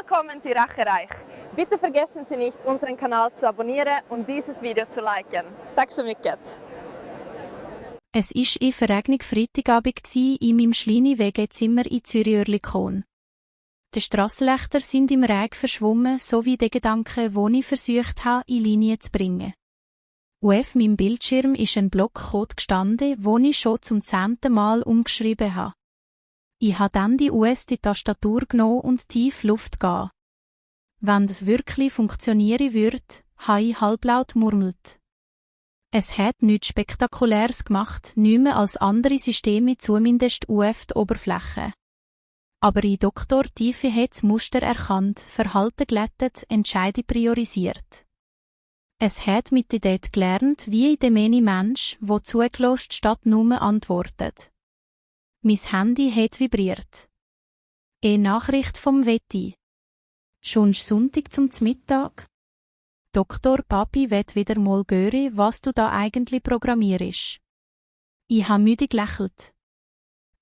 Willkommen Tirache-Reich. Bitte vergessen Sie nicht, unseren Kanal zu abonnieren und dieses Video zu liken. Tack så mycket. Es war ein verregneter Freitagabend in meinem kleinen WG-Zimmer in Zürich-Oerlikon. Die Strassenlichter sind im Regen verschwommen, sowie die Gedanken, die ich versucht habe, in Linie zu bringen. Auf meinem Bildschirm ist ein Block Code gestanden, den ich schon zum 10. Mal umgeschrieben habe. Ich habe dann die Tastatur genommen und tief Luft gegeben. Wenn das wirklich funktionieren würde, habe ich halblaut murmelt. Es hat nichts Spektakuläres gemacht, nicht mehr als andere Systeme, zumindest die Oberfläche. Aber in Doktor Tiefe hat das Muster erkannt, Verhalten glättet, Entscheide priorisiert. Es hat mit der Idee gelernt, wie in dem Mensch, wo zugelost statt nur antwortet. Mein Handy hat vibriert. Eine Nachricht vom Wetti. Schon Sonntag zum Mittag? Doktor Papi wird wieder mal hören, was du da eigentlich programmierst. Ich habe müde gelächelt.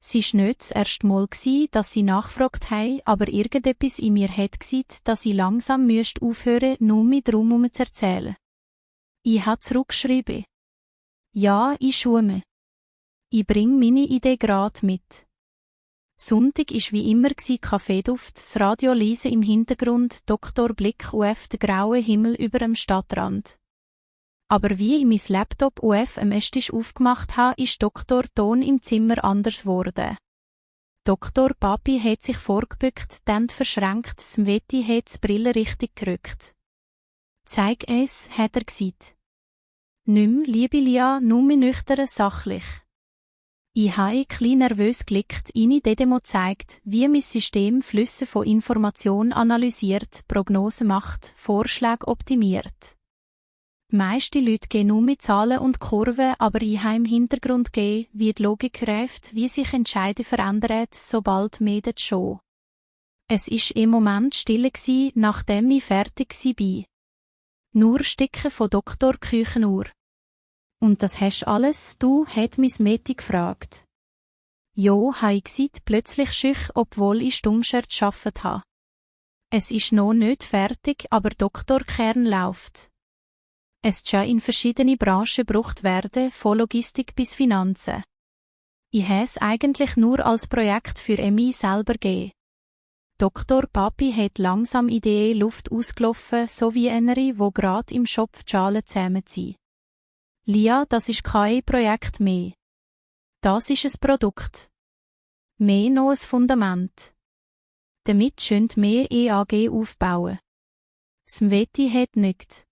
Sie war nicht das erste Mal, dass sie nachgefragt haben, aber irgendetwas in mir hat gesagt, dass ich langsam aufhören müsste, nur mit drum zu erzählen. Ich habe zurückgeschrieben. Ja, ich schume. Ich bringe meine Idee gerade mit. Sonntag war wie immer Kaffeeduft, das Radio leise im Hintergrund, Doktor Blick auf den grauen Himmel über dem Stadtrand. Aber wie ich mein Laptop am Esstisch aufgemacht habe, ist Doktor Ton im Zimmer anders geworden. Doktor Papi hat sich vorgebückt, dann verschränkt, Sveti hat die Brille richtig gerückt. Zeig es, hat er gesagt. Nimm, liebe Lia, nur nüchtern sachlich. Ich habe ein bisschen nervös geklickt, ihnen die Demo zeigt, wie mein System Flüsse von Information analysiert, Prognosen macht, Vorschläge optimiert. Die meisten Leute gehen nur mit Zahlen und Kurven, aber ich habe im Hintergrund gegeben, wie die Logik greift, wie sich Entscheide verändern, sobald medet schon. Es war im Moment still, nachdem ich fertig war. Nur Stücke von Doktor Küchenuhr. Und das hast alles, du, hat mein Mädchen gefragt. Jo, habe ich gesagt, plötzlich schüch, obwohl ich Stummschicht gearbeitet habe. Es ist noch nicht fertig, aber Doktor Kern läuft. Es soll in verschiedene Branchen gebraucht werden, von Logistik bis Finanzen. Ich habe es eigentlich nur als Projekt für mich selber gegeben. Doktor Papi hat langsam Ideen Luft ausgelaufen, so wie eine, wo gerade im Shop die Schalen zusammenziehen. Lia, das ist kein Projekt mehr. Das ist ein Produkt. Mehr noch ein Fundament. Damit schön mehr EAG aufbauen. Sveti hat nicht.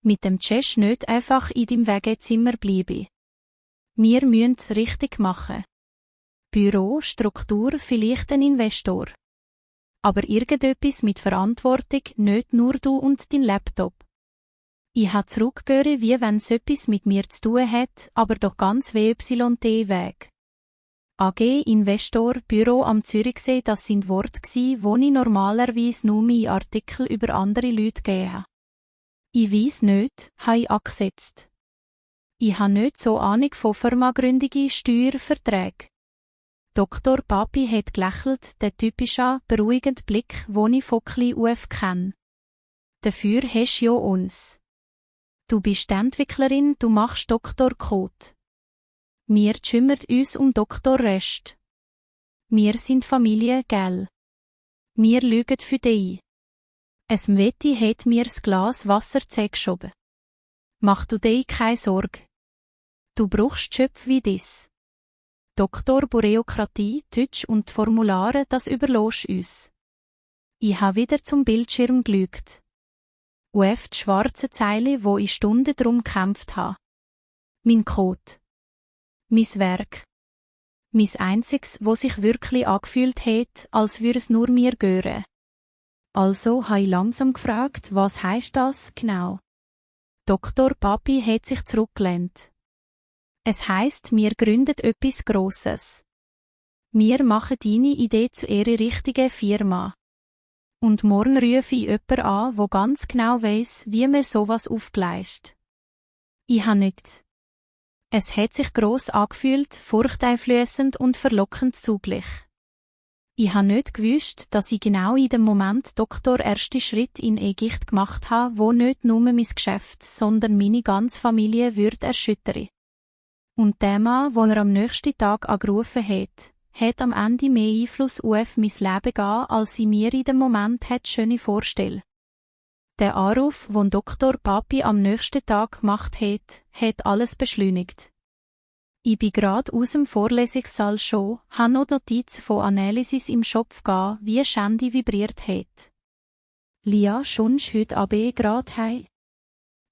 Mit dem Cesh nicht einfach in deinem WG-Zimmer bleiben. Wir müssen es richtig machen. Büro, Struktur, vielleicht ein Investor. Aber irgendetwas mit Verantwortung, nicht nur du und dein Laptop. Ich habe zurückgehört, wie wenn es etwas mit mir zu tun hat, aber doch ganz WYT-Weg. AG, Investor, Büro am Zürichsee, das sind Worte, die ich normalerweise nur in Artikel über andere Leute gegeben habe. Ich weiss nicht, habe ich angesetzt. Ich habe nicht so Ahnung von Firmagründungen, Steuerverträgen. Doktor Papi hat gelächelt, der typische, beruhigende Blick, den ich von klein auf kenne. Dafür hast du ja uns. Du bist die Entwicklerin, du machst Doktor Code. Wir kümmern uns um Doktor Rest. Wir sind Familie, gell? Wir lügen für dich. Es Mweti hat mir das Glas Wasser zugeschoben. Mach du dir keine Sorge. Du brauchst Schöpf wie dies. Doktor Bürokratie, Deutsch und Formulare, das überlässt uns. Ich habe wieder zum Bildschirm gelügt. Auf die schwarze Zeile, wo ich Stunden drum gekämpft habe. Mein Code. Mein Werk. Mein einziges, wo sich wirklich angefühlt hat, als würde es nur mir gehören. Also habe ich langsam gefragt, was heisst das genau? Doktor Papi hat sich zurückgelehnt. Es heisst, wir gründen etwas Grosses. Wir machen deine Idee zu ihrer richtigen Firma. Und morgen rufe ich jemanden an, der ganz genau weiss, wie man sowas aufgleist. Ich habe nichts. Es hat sich gross angefühlt, furchteinflößend und verlockend zugleich. Ich habe nicht gewusst, dass ich genau in dem Moment Doktor erste Schritt in Ägypten gemacht habe, wo nicht nur mein Geschäft, sondern meine ganze Familie würde erschüttern. Und der Mann, den er am nächsten Tag angerufen hat am Ende mehr Einfluss auf mein Leben gehabt, als ich mir in dem Moment hätte schön vorstellen. Der Anruf, den Dr. Papi am nächsten Tag gemacht hat alles beschleunigt. Ich bin gerade aus dem Vorlesungssaal schon, habe noch Notizen von Analysis im Schopf gehabt, wie das Handy vibriert hat. Lia, schonst heute Abend gerade heim?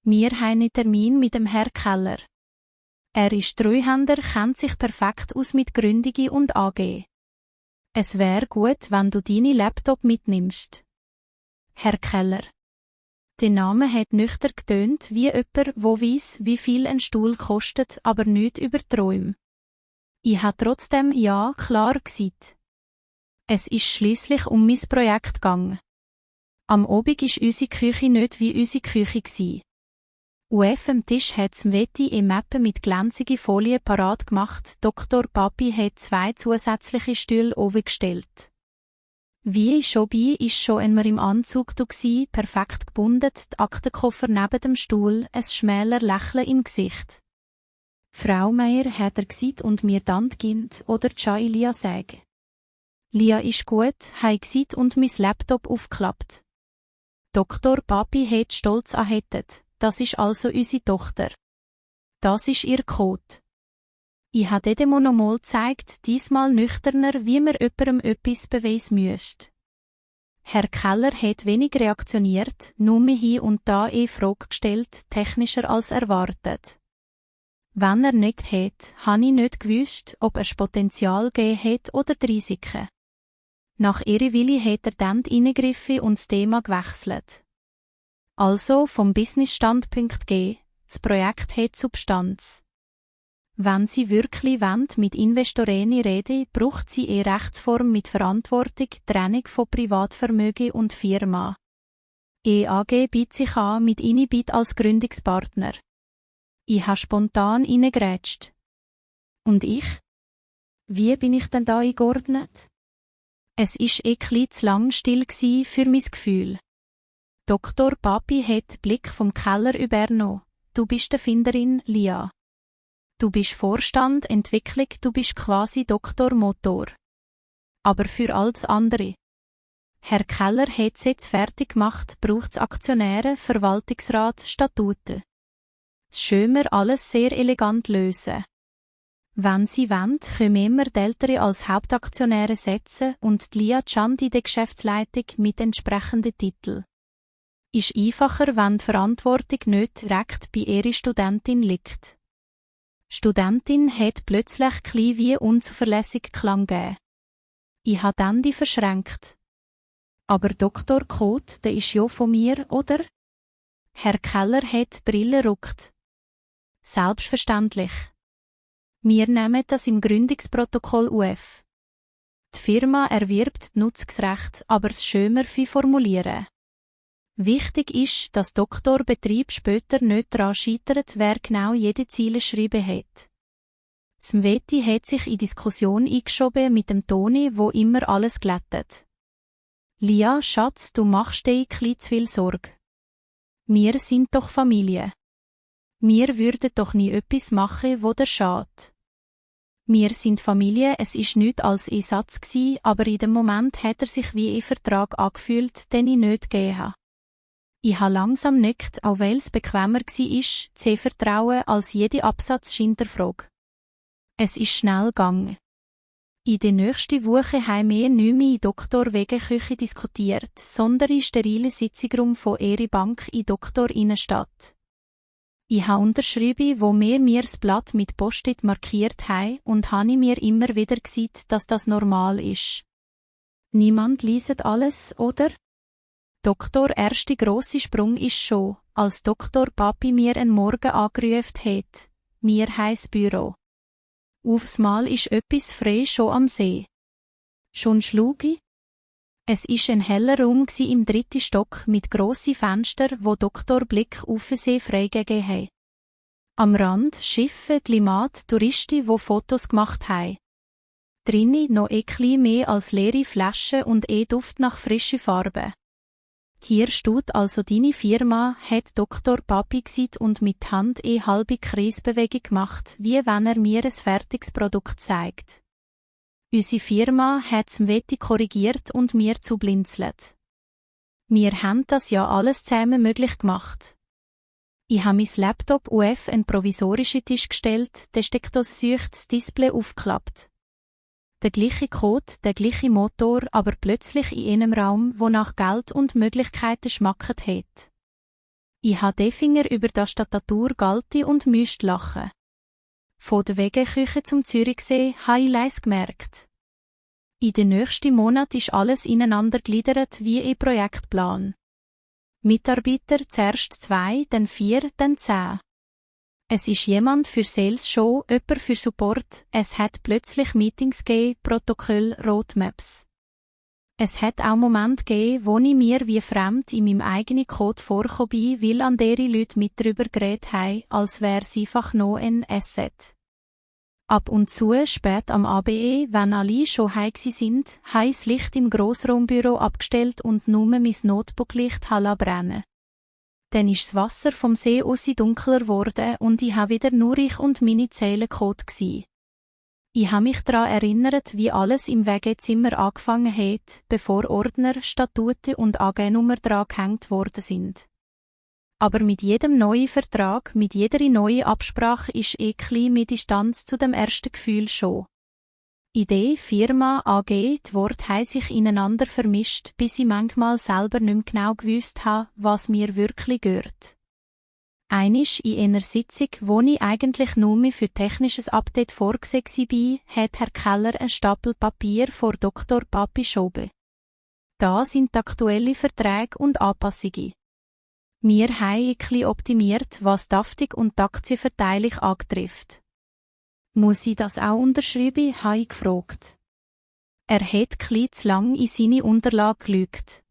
Wir haben einen Termin mit dem Herr Keller. Er ist Treuhänder, kennt sich perfekt aus mit Gründungen und AG. Es wäre gut, wenn du deine Laptop mitnimmst. Herr Keller. Der Name hat nüchtern getönt wie jemand, der weiss, wie viel ein Stuhl kostet, aber nicht über Träume. Ich habe trotzdem ja klar gesagt. Es ist schliesslich um mein Projekt gegangen. Am Obig war unsere Küche nicht wie unsere Küche gsi. Auf dem Tisch hat's Mwetti im Mappen mit glänzige Folie parat gemacht. Dr. Papi hat 2 zusätzliche Stühle aufgestellt. Wie ich schon bin, ist schon einmal im Anzug gsi, perfekt gebunden, die Aktenkoffer neben dem Stuhl, ein schmäler Lächeln im Gesicht. Frau Meier hat er gesagt und mir dann Kind oder Chai Lia sagen. Lia ist gut, hat gesagt und mein Laptop aufgeklappt. Dr. Papi hat stolz anhettet. Das ist also unsere Tochter. Das ist ihr Code. Ich habe dem nochmal gezeigt, diesmal nüchterner, wie man jemandem etwas beweisen müsste. Herr Keller hat wenig reaktioniert, nur mir hin und da Frage gestellt, technischer als erwartet. Wenn er nicht hat, habe ich nicht gewusst, ob er Potenzial gegeben hat oder die Risiken. Nach ihrer Wille hat er dann eingegriffen und das Thema gewechselt. Also vom Business-Standpunkt gehen, das Projekt hat Substanz. Wenn Sie wirklich mit Investoren reden, braucht sie eine Rechtsform mit Verantwortung, Trennung von Privatvermögen und Firma. EAG bietet sich an mit Inibit als Gründungspartner. Ich habe spontan reingegrätscht. Und ich? Wie bin ich denn da eingeordnet? Es war etwas zu lang still für mein Gefühl. Dr. Papi hat den Blick vom Keller übernommen. Du bist die Erfinderin, Lia. Du bist Vorstand, Entwicklung, du bist quasi Doktor Motor. Aber für alles andere. Herr Keller hat es jetzt fertig gemacht, braucht es Aktionäre, Verwaltungsrat, Statuten. Das schön wir alles sehr elegant lösen. Wenn Sie wollen, können wir die Ältere als Hauptaktionäre setzen und die Lia Chand in der Geschäftsleitung mit entsprechenden Titel. Ist einfacher, wenn die Verantwortung nicht direkt bei ihrer Studentin liegt. Die Studentin hat plötzlich klein wie unzuverlässig Klang gegeben. Ich habe dann die verschränkt. Aber Dr. Kot, der ist ja von mir, oder? Herr Keller hat die Brille ruckt. Selbstverständlich. Wir nehmen das im Gründungsprotokoll auf. Die Firma erwirbt die Nutzungsrechte, aber das schöner für formulieren. Wichtig ist, dass Doktorbetrieb später nicht daran scheitert, wer genau jede Ziele geschrieben hat. Mwetti hat sich in Diskussion eingeschoben mit dem Toni, wo immer alles glättet. Lia, Schatz, du machst dir ein bisschen zu viel Sorge. Wir sind doch Familie. Wir würden doch nie etwas machen, wo der schadet. Wir sind Familie, es ist nichts als ein Satz gsi, aber in dem Moment hat er sich wie ein Vertrag angefühlt, den ich nicht gegeben habe. Ich habe langsam nickt, auch weil es bequemer war, zu vertrauen als jede Absatzschinderfrage. Es ist schnell gegangen. In der nächsten Woche haben wir nicht mehr in Doktor wegen Küche diskutiert, sondern in sterilen Sitzungsraum von ihrer Bank in Doktor Innenstadt. Ich habe unterschrieben, wo wir mir das Blatt mit Post-it markiert haben und habe mir immer wieder gesagt, dass das normal ist. Niemand liest alles, oder? Doktor erste grosse Sprung ist schon, als Dr. Papi mir einen Morgen angerufen hat. Mir heisst Büro. Aufs Mal ist etwas frei schon am See. Schon schlug ich? Es ist ein heller Raum im 3. Stock mit grossen Fenstern, wo Doktor Blick auf den See freigegeben haben. Am Rand Schiffe, Klimat, Touristen, wo Fotos gemacht haben. Drinni noch etwas mehr als leere Flaschen und Duft nach frischer Farbe. Hier steht also deine Firma, hat Dr. Papi gesagt und mit Hand halbe Kreisbewegung gemacht, wie wenn er mir ein fertiges Produkt zeigt. Unsere Firma hat's Wette korrigiert und mir zublinzelt. Wir haben das ja alles zusammen möglich gemacht. Ich habe mein Laptop auf einen provisorischen Tisch gestellt, der Steckdose das Display aufgeklappt. Der gleiche Code, der gleiche Motor, aber plötzlich in einem Raum, wo nach Geld und Möglichkeiten schmacket hat. Ich habe den Finger über die Tastatur gehalten und müsste lachen. Von der Wegeküche zum Zürichsee habe ich leise gemerkt. In den nächsten Monaten ist alles ineinander gliedert wie ein Projektplan. Mitarbeiter zuerst 2, dann 4, dann 10. Es ist jemand für Sales Show, jemand für Support, es hat plötzlich Meetings gegeben, Protokoll, Roadmaps. Es hat auch Momente gegeben, wo ich mir wie fremd in meinem eigenen Code vorgekommen bin, weil andere Leute mit drüber geredet haben, als wäre es einfach noch ein Asset. Ab und zu, spät am Abend, wenn alle schon heim sind, habe ich das Licht im Grossraumbüro abgestellt und nur mein Notebooklicht brennen. Dann ist das Wasser vom See aus dunkler geworden und ich habe wieder nur ich und meine Zählencode gsi. Ich habe mich daran erinnert, wie alles im WG-Zimmer angefangen hat, bevor Ordner, Statuten und AG-Nummer dran gehängt worden sind. Aber mit jedem neuen Vertrag, mit jeder neuen Absprache ist mehr Distanz zu dem ersten Gefühl schon. Idee, Firma, AG, die Worte haben sich ineinander vermischt, bis ich manchmal selber nicht mehr genau gewusst habe, was mir wirklich gehört. Einisch in einer Sitzung, wo ich eigentlich nur mehr für technisches Update vorgesehen war, hat Herr Keller einen Stapel Papier vor Dr. Papi geschoben. Da sind die aktuellen Verträge und Anpassungen. Wir haben ein optimiert, was die Haftung und die Aktienverteilung angetrifft. Muss ich das auch unterschreiben, habe ich gefragt. Er hat zu lang in seine Unterlagen gelügt.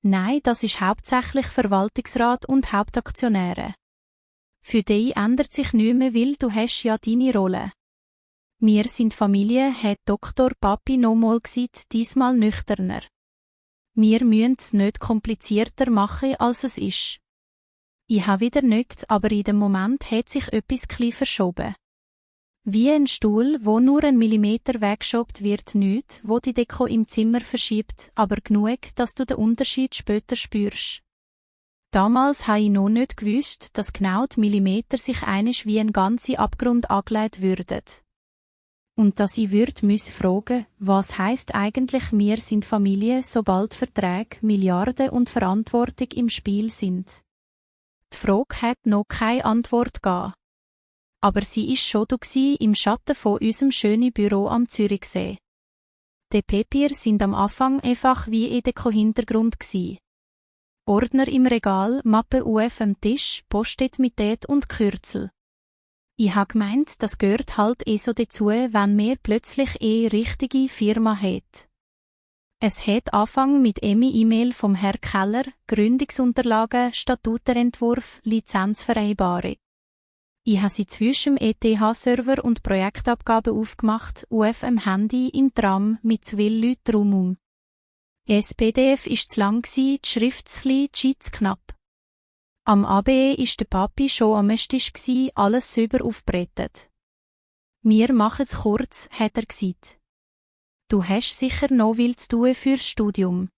Nein, das ist hauptsächlich Verwaltungsrat und Hauptaktionäre. Für dich ändert sich nichts mehr, weil du hast ja deine Rolle. Wir sind Familie, hat Dr. Papi nochmal gesagt, diesmal nüchterner. Wir müssen es nicht komplizierter machen, als es ist. Ich habe wieder nicht, aber in dem Moment hat sich etwas verschoben. Wie ein Stuhl, wo nur 1 Millimeter weggeschoben wird, nicht, wo die Deko im Zimmer verschiebt, aber genug, dass du den Unterschied später spürst. Damals habe ich noch nicht gewusst, dass genau die Millimeter sich einisch wie ein ganzer Abgrund angelegt würden. Und dass ich fragen, was heisst eigentlich wir sind Familie, sobald Verträge, Milliarden und Verantwortung im Spiel sind. Die Frage hat noch keine Antwort gegeben. Aber sie ist schon da im Schatten von unserem schönen Büro am Zürichsee. Die Papier sind am Anfang einfach wie ein Deko-Hintergrund gsi. Ordner im Regal, Mappe auf am Tisch, Post-it mit Tät und Kürzel. Ich habe gemeint, das gehört halt so dazu, wenn man plötzlich richtige Firma hat. Es hat angefangen mit E-Mail vom Herr Keller, Gründungsunterlagen, Statutenentwurf, Lizenzvereinbarung. Ich habe sie zwischen dem ETH-Server und Projektabgaben aufgemacht, auf dem Handy, im Tram, mit zu vielen Leuten drumherum. Das PDF war zu lang, die Schrift zu klein, die Sheet zu knapp. Am Abend war der Papi schon am Esstisch, alles sauber aufbereitet. Wir machen es kurz, hat er gesagt. Du hast sicher noch viel zu tun fürs Studium.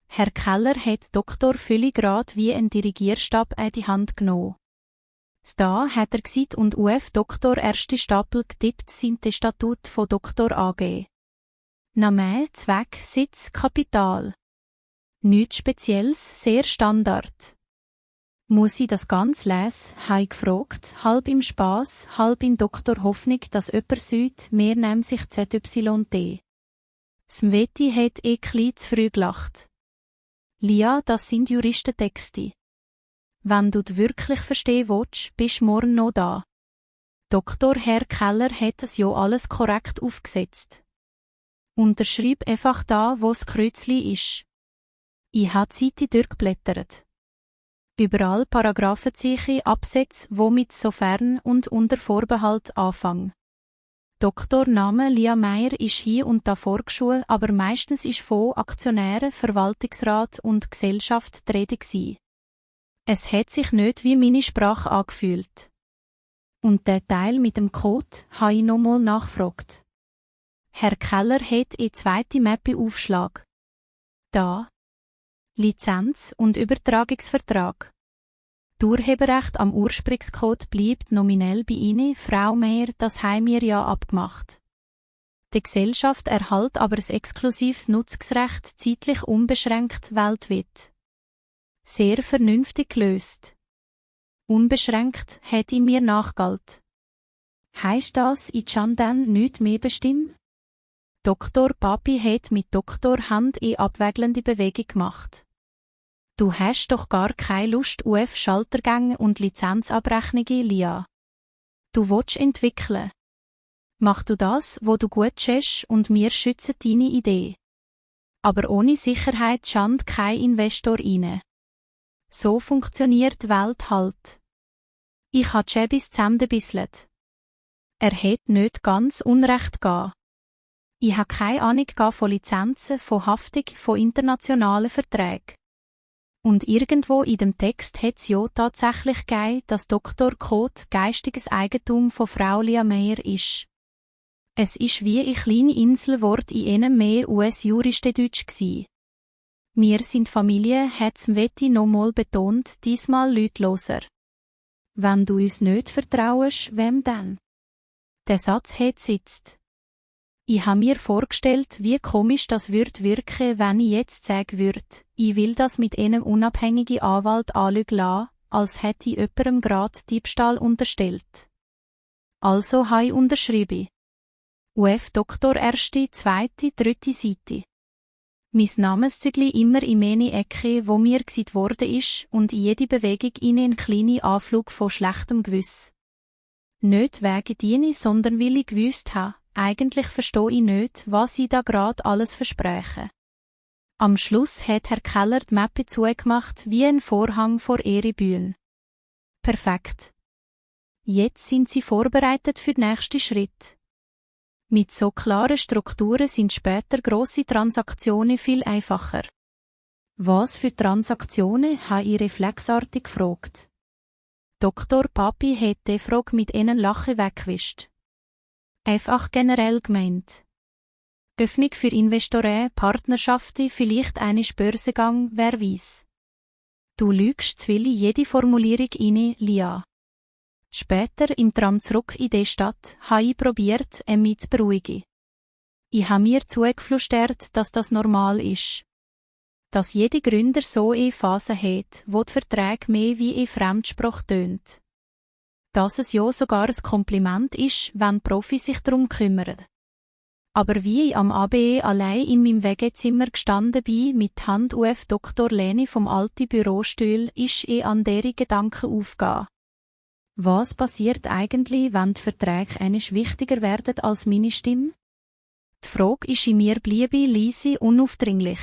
Herr Keller hat Dr. Fülligrad wie ein Dirigierstab in die Hand genommen. Da hat er gesagt und auf Doktor erste Stapel getippt sind die Statut von Dr. AG. Name, Zweck, Sitz, Kapital. Nichts Spezielles, sehr Standard. Muss ich das ganz lesen, habe ich gefragt, halb im Spass, halb in Dr. Hoffnung, dass jemand sagt, wir nehmen sich ZYT. Smveti hat zu früh gelacht. Lia, das sind Juristentexte. Wenn du wirklich verstehen willst, bist du morgen noch da. Dr. Herr Keller hat es ja alles korrekt aufgesetzt. Unterschreib einfach da, wo das Kreuzli ist. Ich habe die Seite durchgeblättert. Überall Paragraphenzeichen, Absätze, wo mit sofern und unter Vorbehalt anfangen. Doktorname Lia Meyer ist hier und da vorgeschoben, aber meistens ist von Aktionären, Verwaltungsrat und Gesellschaft die Rede gewesen. Es hat sich nicht wie meine Sprache angefühlt. Und der Teil mit dem Code habe ich nochmal nachgefragt. Herr Keller hat zweite Mappe Aufschlag. Da. Lizenz und Übertragungsvertrag. Das Urheberrecht am Ursprungscode bleibt nominell bei Ihnen, Frau Meyer, das haben wir ja abgemacht. Die Gesellschaft erhält aber das exklusives Nutzungsrecht zeitlich unbeschränkt weltweit. Sehr vernünftig gelöst. Unbeschränkt hat in mir nachgalt. Heisst das, ich kann dann nicht mehr bestimmen? Dr. Papi hat mit Doktor Hand abwägelnde Bewegung gemacht. Du hast doch gar keine Lust auf Schaltergänge und Lizenzabrechnungen, Lia. Du willst entwickeln. Mach du das, wo du gut schaust, und wir schützen deine Idee. Aber ohne Sicherheit schand kein Investor rein. So funktioniert die Welt halt. Ich habe Chebis zusammengebisselt. Er hat nicht ganz Unrecht gehabt. Ich habe keine Ahnung von Lizenzen, von Haftung, von internationalen Verträgen. Und irgendwo in dem Text hat es ja tatsächlich gegeben, dass Dr. Code geistiges Eigentum von Frau Lia Meyer ist. Es ist wie ein kleine Inselwort in einem mehr US-Juristendeutsch gsi. Wir sind Familie, hat's Wetti nochmal betont, diesmal lautloser. Wenn du uns nicht vertrauest, wem denn? Der Satz hat sitzt. Ich habe mir vorgestellt, wie komisch das würde wirken, wenn ich jetzt sagen würde, ich will das mit einem unabhängigen Anwalt anschauen lassen, als hätte ich jemandem gerade Diebstahl unterstellt. Also habe ich unterschrieben. UF Doktor erste, zweite, dritte Seite. Mein Namenszügli immer in meine Ecke, wo mir gesagt worden ist, und in jede Bewegung in einen kleinen Anflug von schlechtem Gewiss. Nicht wegen diene, sondern weil ich gewusst habe, eigentlich verstehe ich nicht, was ich da gerade alles verspreche. Am Schluss hat Herr Keller die Mappe zugemacht wie ein Vorhang vor ihre Bühne. Perfekt. Jetzt sind sie vorbereitet für den nächsten Schritt. Mit so klaren Strukturen sind später grosse Transaktionen viel einfacher. Was für Transaktionen, habe ich reflexartig gefragt. Dr. Papi hat die Frage mit einem Lachen weggewischt. Einfach generell gemeint. Öffnung für Investoren, Partnerschaften, vielleicht einen Börsengang, wer weiß. Du lügst zu viel in jede Formulierung rein, Lia. Später im Tram zurück in die Stadt habe ich probiert, mich zu beruhigen. Ich habe mir zugeflüstert, dass das normal ist. Dass jede Gründer so eine Phase hat, wo die Verträge mehr wie eine Fremdsprache tönt. Dass es ja sogar ein Kompliment ist, wenn Profis sich darum kümmern. Aber wie ich am ABE allein in meinem Wegezimmer gestanden bin, mit Hand auf Dr. Leni vom alten Bürostuhl, ist an deren Gedanken aufgegangen. Was passiert eigentlich, wenn die Verträge einisch wichtiger werden als meine Stimme? Die Frage ist in mir bliebe leise unaufdringlich.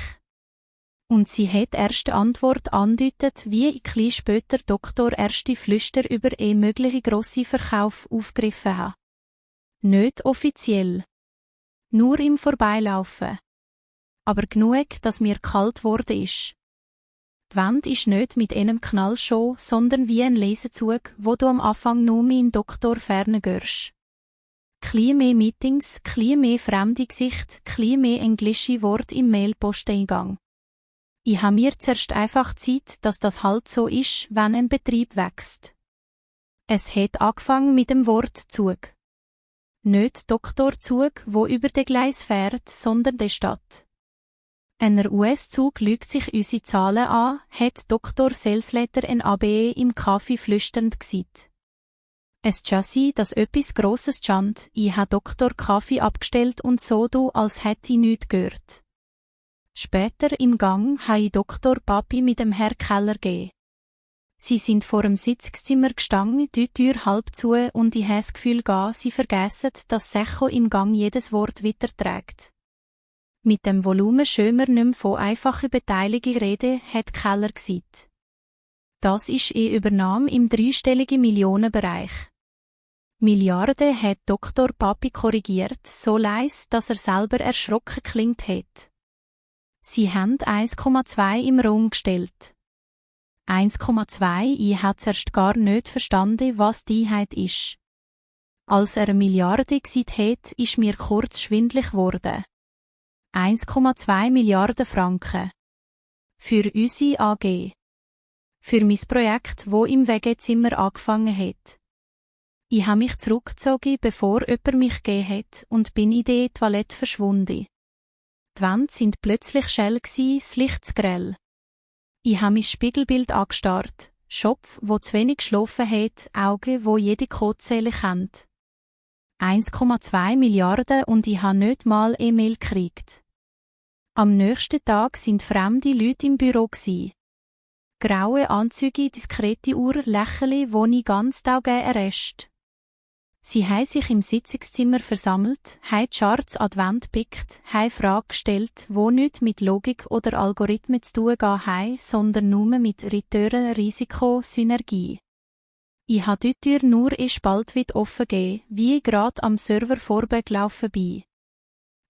Und sie hat erste Antwort andeutet, wie ich klein später Doktor erste Flüster über mögliche grosse Verkauf aufgegriffen habe. Nicht offiziell. Nur im Vorbeilaufen. Aber genug, dass mir kalt worden ist. Die Wand ist nicht mit einem Knall schon, sondern wie ein Lesezug, wo du am Anfang nur meinen Doktor ferne gehörst. Klein mehr Meetings, klein mehr fremde Gesicht, klein mehr englische Wort im Mailposteingang. Ich habe mir zuerst einfach Zeit, dass das halt so ist, wenn ein Betrieb wächst. Es hat angefangen mit dem Wort Zug. Nicht Doktorzug, wo über den Gleis fährt, sondern der Stadt. Einer US-Zug lügt sich unsere Zahlen an, hat Dr. Salesletter ein ABE im Kaffee flüsternd gesagt. Es Chassis, dass etwas Grosses stand, ich habe Dr. Kaffee abgestellt und so du, als hätte ich nichts gehört. Später im Gang habe ich Dr. Papi mit dem Herr Keller gegeben. Sie sind vor dem Sitzzimmer gestanden, die Tür halb zu, und ich habe das Gefühl sie vergessen, dass Secho im Gang jedes Wort weiterträgt. Mit dem Volumen schöner nicht mehr von einfacher Beteiligung reden, hat Keller gesagt. Das ist Übernahme im dreistelligen Millionenbereich. Milliarden hat Dr. Papi korrigiert, so leise, dass er selber erschrocken klingt hat. Sie haben 1,2 im Raum gestellt. 1,2, ich hat zuerst gar nicht verstanden, was die Einheit ist. Als er eine Milliarde gesehen hat, ist mir kurz schwindlig geworden. 1,2 Milliarden Franken. Für unsere AG. Für mein Projekt, wo im WG-Zimmer angefangen hat. Ich habe mich zurückgezogen, bevor jemand mich gegeben hat, und bin in die Toilette verschwunden. Die Wände sind plötzlich schell gsi, das Licht zu grell. Ich habe mein Spiegelbild angestarrt, Schopf, wo zu wenig geschlafen hat, Augen, wo jede Kotzelle kennt. 1,2 Milliarden und ich habe nicht mal E-Mail gekriegt. Am nächsten Tag sind fremde Leute im Büro gsi. Graue Anzüge, diskrete Uhr, Lächeln, wo ich ganz Tag errest. Sie haben sich im Sitzungszimmer versammelt, haben die Charts an die Wand gepickt, haben Fragen gestellt, die nicht mit Logik oder Algorithmen zu tun haben, sondern nur mit Return, Risiko, Synergie. Ich habe die Tür nur in Spaltweit offen gegeben, wie ich gerade am Server vorbeigelaufen bin.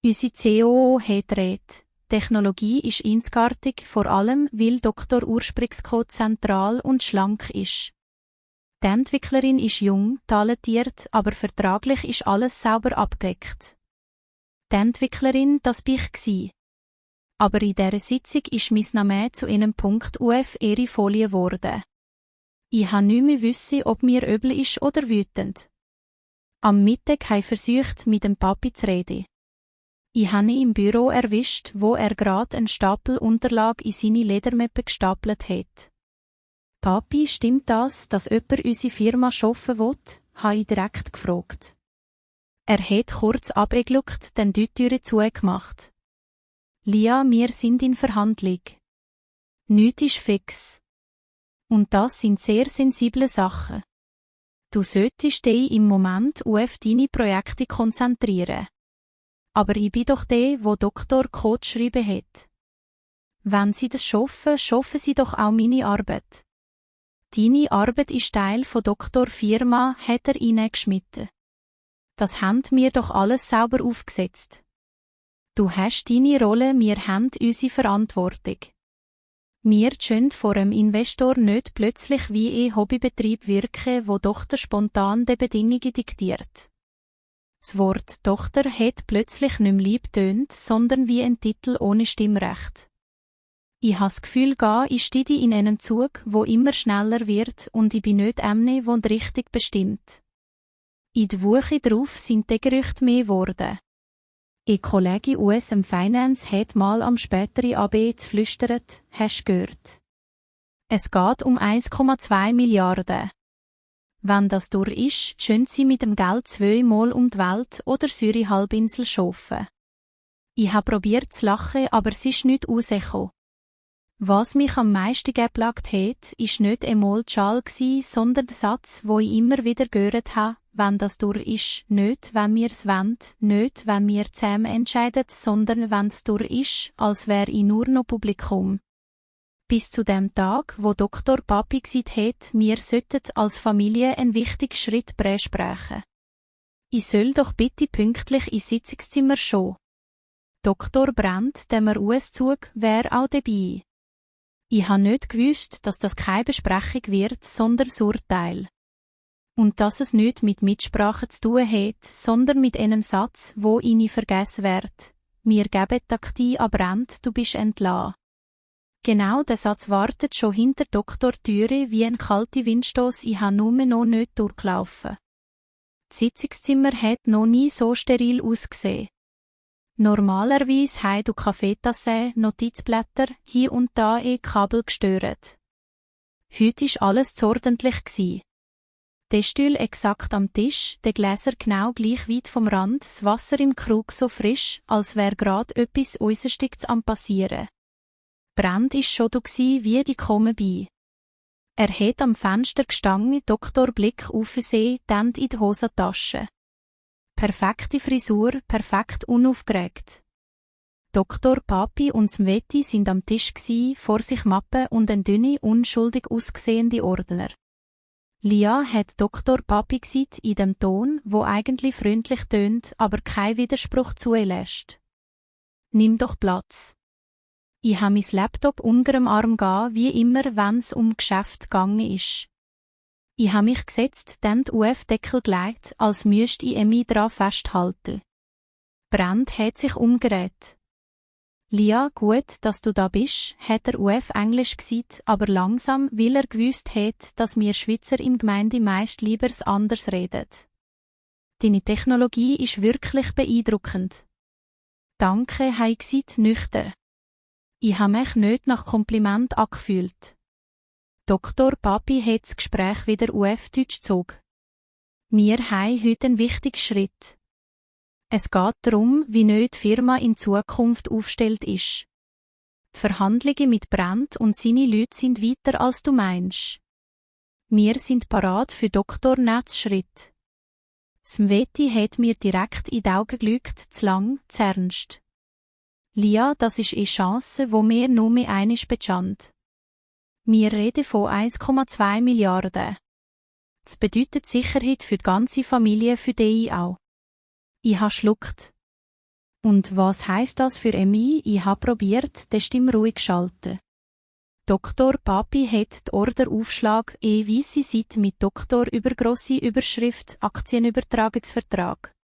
Unsere COO hat gedreht. Technologie ist einzigartig, vor allem, weil Dr. Ursprungscode zentral und schlank ist. Die Entwicklerin ist jung, talentiert, aber vertraglich ist alles sauber abgedeckt. Die Entwicklerin, das bin ich gsi. Aber in dieser Sitzung ist mein Name zu einem Punkt auf ihre Folie geworden. Ich habe nicht mehr wissen, ob mir übel ist oder wütend. Am Mittag habe ich versucht, mit dem Papi zu reden. Ich habe ihn im Büro erwischt, wo er gerade einen Stapel Unterlagen in seine Ledermappe gestapelt hat. Papi, stimmt das, dass jemand unsere Firma schaffen will? Habe ich direkt gefragt. Er hat kurz abgeluckt, dann die Türe zugemacht. Lia, wir sind in Verhandlung. Nichts ist fix. Und das sind sehr sensible Sachen. Du solltest dich im Moment auf deine Projekte konzentrieren. Aber ich bin doch der, wo Doktor Code geschrieben hat. Wenn sie das schaffen, schaffen sie doch auch meine Arbeit. Deine Arbeit ist Teil von Doktor Firma, hat er reingeschmitten. Das haben wir doch alles sauber aufgesetzt. Du hast deine Rolle, wir haben unsere Verantwortung. Wir können vor einem Investor nicht plötzlich wie ein Hobbybetrieb wirken, wo Tochter spontan die Bedingungen diktiert. Das Wort Tochter hat plötzlich nicht mehr lieb tönt, sondern wie ein Titel ohne Stimmrecht. Ich habe das Gefühl, ich stehe in einem Zug, wo immer schneller wird und ich bin nicht emne, wo die Richtung bestimmt. In der Woche darauf sind die Gerüchte mehr geworden. Ein Kollege aus dem Finance hat mal am späteren AB geflüstert, hast gehört. Es geht um 1,2 Milliarden. Wenn das durch ist, können sie mit dem Geld 2-mal um die Welt oder Zürich-Halbinsel schaffen. Ich habe probiert zu lachen, aber es ist nicht rausgekommen. Was mich am meisten geplagt hat, ist nicht einmal die Schal sondern der Satz, wo ich immer wieder gehört habe, wenn das durch ist, nicht wenn wir es wollen, nicht wenn wir zusammen entscheiden, sondern wenn es durch ist, als wäre ich nur noch Publikum. Bis zu dem Tag, wo Dr. Papi gesagt hat, wir sollten als Familie einen wichtigen Schritt besprechen. Ich soll doch bitte pünktlich ins Sitzungszimmer schon. Dr. Brandt, dem US-Zug, wäre auch dabei. Ich habe nicht gewusst, dass das keine Besprechung wird, sondern das Urteil. Und dass es nicht mit Mitsprache zu tun hat, sondern mit einem Satz, wo ihnen vergessen wird. Wir geben Takti an Brandt, du bist entlassen. Genau der Satz wartet schon hinter Doktor Türe wie ein kalter Windstoß, ich habe nur noch nicht durchgelaufen. Das Sitzungszimmer hat noch nie so steril ausgesehen. Normalerweise haben du Kaffeetasse, Notizblätter, hier und da Kabel gestört. Heute war alles zu ordentlich gsi. Der Stuhl exakt am Tisch, der Gläser genau gleich weit vom Rand, das Wasser im Krug so frisch, als wäre grad etwas Äusserstiges am passieren. Brand ist schon da gsi wie die Komme bei. Er hat am Fenster gestanden, Doktor Blick aufgesehen, dann in die Hosentasche. Perfekte Frisur, perfekt unaufgeregt. Dr. Papi und Sveti sind am Tisch gsi, vor sich Mappe und ein dünne, unschuldig aussehende Ordner. Lia hat Doktor Papi gesagt in dem Ton, wo eigentlich freundlich tönt, aber kein Widerspruch zulässt. Nimm doch Platz. Ich habe mein Laptop unter dem Arm gehen, wie immer, wenn's um Geschäft gegangen ist. Ich habe mich gesetzt, dann den UF-Deckel gelegt, als müsste ich mich daran festhalten. Brand hat sich umgedreht. Lia, gut, dass du da bist, hat der UF Englisch gesagt, aber langsam, weil er gewusst hat, dass wir Schweizer in Gemeinde meist lieber anders reden. Deine Technologie ist wirklich beeindruckend. Danke, habe ich gesagt, nüchtern. Ich habe mich nicht nach Kompliment angefühlt. Doktor Papi hat das Gespräch wieder UF-Deutsch gezogen. Wir haben heute einen wichtigen Schritt. Es geht darum, wie neu die Firma in Zukunft aufgestellt ist. Die Verhandlungen mit Brand und seine Leute sind weiter als du meinst. Wir sind parat für Doktor nächsten Schritt. Smveti hat mir direkt in die Augen geschaut, zu lang, zu ernst. Lia, das ist eine Chance, wo mir nur mehr einmal bestand. Wir reden von 1,2 Milliarden. Das bedeutet Sicherheit für die ganze Familie, für dich auch. Ich habe schluckt. Und was heisst das für mich? Ich habe probiert, die Stimme ruhig zu schalten. Doktor Papi hat den Orderaufschlag, weisse Seite mit Doktor über grosse Überschrift, Aktienübertragungsvertrag.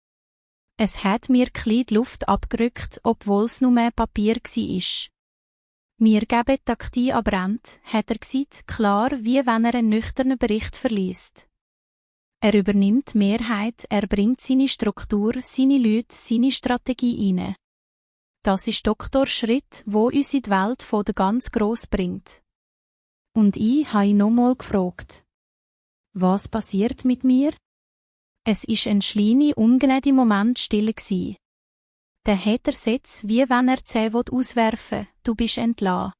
Es hat mir klein die Luft abgerückt, obwohl es nur mehr Papier war. Wir geben die Taktik an Brand, hat er gesagt, klar, wie wenn er einen nüchternen Bericht verliest. Er übernimmt die Mehrheit, er bringt seine Struktur, seine Leute, seine Strategie rein. Das ist Doktorschritt, wo uns in die Welt von der ganz gross bringt. Und ich habe ihn nochmal gefragt. Was passiert mit mir? Es ist ein schleiner, ungnädiger Moment still gsi. Der hat er Sätze, wie wenn er 10 auswerfen will, du bist entlassen.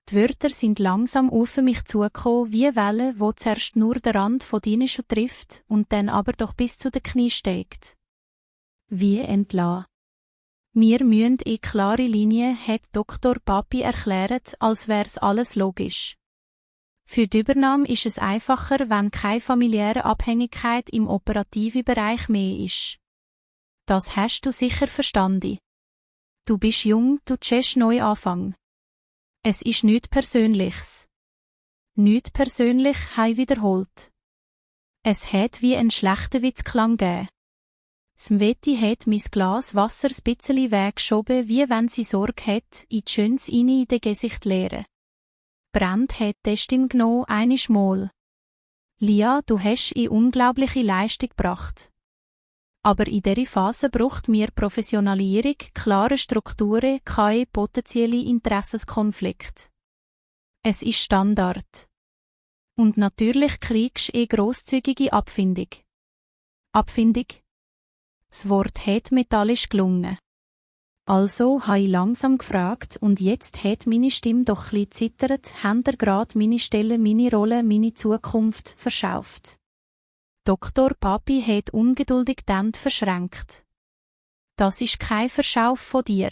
Die Wörter sind langsam auf mich zugekommen, wie Wellen, wo zuerst nur den Rand von deinen Schuhen trifft und dann aber doch bis zu den Knie steigt. Wie entlassen. Wir müssen in klare Linien, hat Doktor Papi erklärt, als wär's alles logisch. Für die Übernahme ist es einfacher, wenn keine familiäre Abhängigkeit im operativen Bereich mehr ist. Das hast du sicher verstanden. Du bist jung, du willst neu anfangen. Es ist nichts Persönliches. Nichts persönlich, habe ich wiederholt. Es hat wie ein schlechter Witzklang gegeben. Smveti hat mein Glas Wasser ein bisschen weggeschoben, wie wenn sie Sorge hat, in die Schönes in den Gesicht leeren. Brand hat die Stimme genommen, einmal. Lia, du hast eine unglaubliche Leistung gebracht. Aber in dieser Phase braucht mir Professionalisierung, klare Strukturen, keine potenzielle Interessenskonflikt. Es ist Standard. Und natürlich kriegst du eine grosszügige Abfindung. Abfindung? Das Wort hat metallisch gelungen. Also habe ich langsam gefragt und jetzt hat meine Stimme doch ein bisschen zittert, habt ihr gerade meine Stelle, meine Rolle, meine Zukunft verschauft. Doktor Papi hat ungeduldig die Hände verschränkt. Das ist kein Verschauf von dir.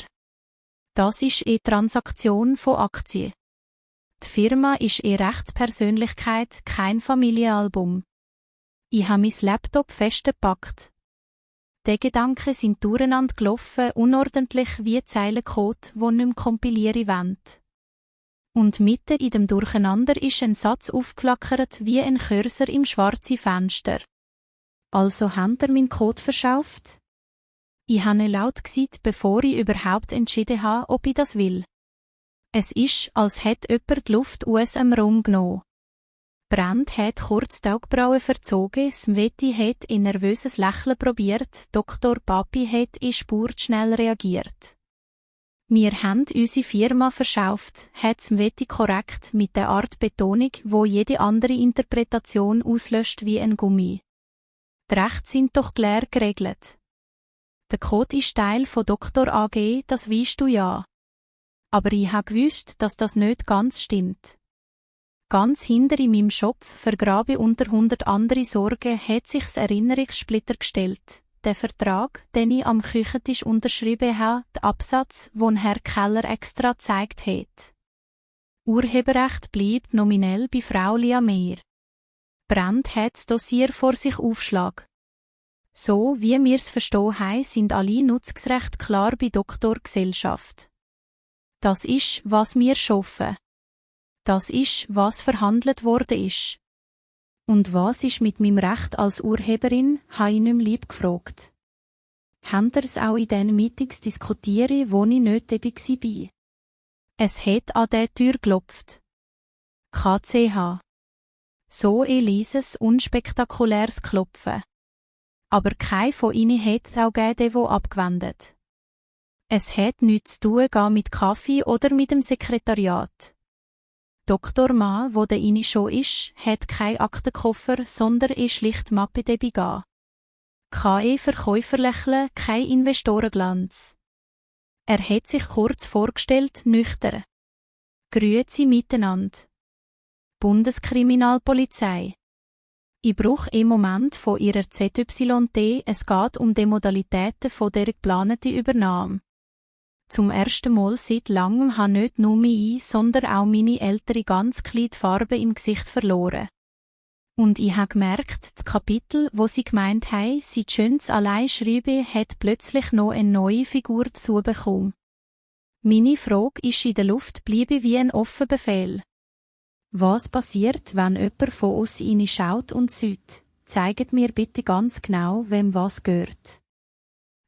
Das ist eine Transaktion von Aktien. Die Firma ist eine Rechtspersönlichkeit, kein Familienalbum. Ich habe mein Laptop festgepackt. Die Gedanken sind durcheinander gelaufen, unordentlich wie Zeilencode, wo nicht mehr kompilieren wollen. Und mitten in dem Durcheinander ist ein Satz aufgeflackert wie ein Cursor im schwarzen Fenster. Also habt ihr meinen Code verschauft? Ich habe laut gesagt, bevor ich überhaupt entschieden habe, ob ich das will. Es ist, als hätte jemand die Luft aus dem Raum genommen. Brand hat kurz die Augenbrauen verzogen, Smveti hat ein nervöses Lächeln probiert, Doktor Papi hat in Spur schnell reagiert. Wir haben unsere Firma verschauft, hat Smveti korrekt mit der Art Betonung, wo jede andere Interpretation auslöscht wie ein Gummi. Die Rechte sind doch klar geregelt. Der Code ist Teil von Doktor AG, das weisst du ja. Aber ich habe gewusst, dass das nicht ganz stimmt. Ganz hinter in meinem Schopf, vergrabe unter 100 andere Sorgen, hat sich das Erinnerungssplitter gestellt. Der Vertrag, den ich am Küchentisch unterschrieben habe, der Absatz, den Herr Keller extra gezeigt hat. Urheberrecht bleibt nominell bei Frau Lia Meyer. Brand hat das Dossier vor sich aufschlag. So wie wir's verstehen haben, sind alle Nutzungsrechte klar bei Doktor Gesellschaft. Das ist, was wir schaffen. Das ist, was verhandelt worden ist. Und was ist mit meinem Recht als Urheberin, habe ich nicht mehr lieb gefragt. Habt ihr es auch in diesen Meetings diskutieren, wo ich nicht dabei war? Es hat an der Tür geklopft. KCH. So Elises unspektakuläres Klopfen. Aber kein von ihnen hat auch gegeben, der abgewendet. Es hat nichts zu tun mit Kaffee oder mit dem Sekretariat. Dr. Mann, wo der inne schon ist, hat kein Aktenkoffer, sondern schlicht Mappe dabei gehen. Kein Verkäuferlächeln, kein Investorenglanz. Er hat sich kurz vorgestellt, nüchtern. Grüezi miteinander. Bundeskriminalpolizei. Ich brauche im Moment von ihrer ZYT, es geht um die Modalitäten von der geplanten Übernahme. Zum ersten Mal seit langem habe nicht nur ich, sondern auch meine ältere ganz kleine Farbe im Gesicht verloren. Und ich habe gemerkt, das Kapitel, wo sie gemeint haben, sie schön's allein schreiben, hat plötzlich noch eine neue Figur dazu bekommen. Meine Frage ist in der Luft geblieben wie ein offener Befehl. Was passiert, wenn jemand von uns reinschaut und sieht? Zeigt mir bitte ganz genau, wem was gehört.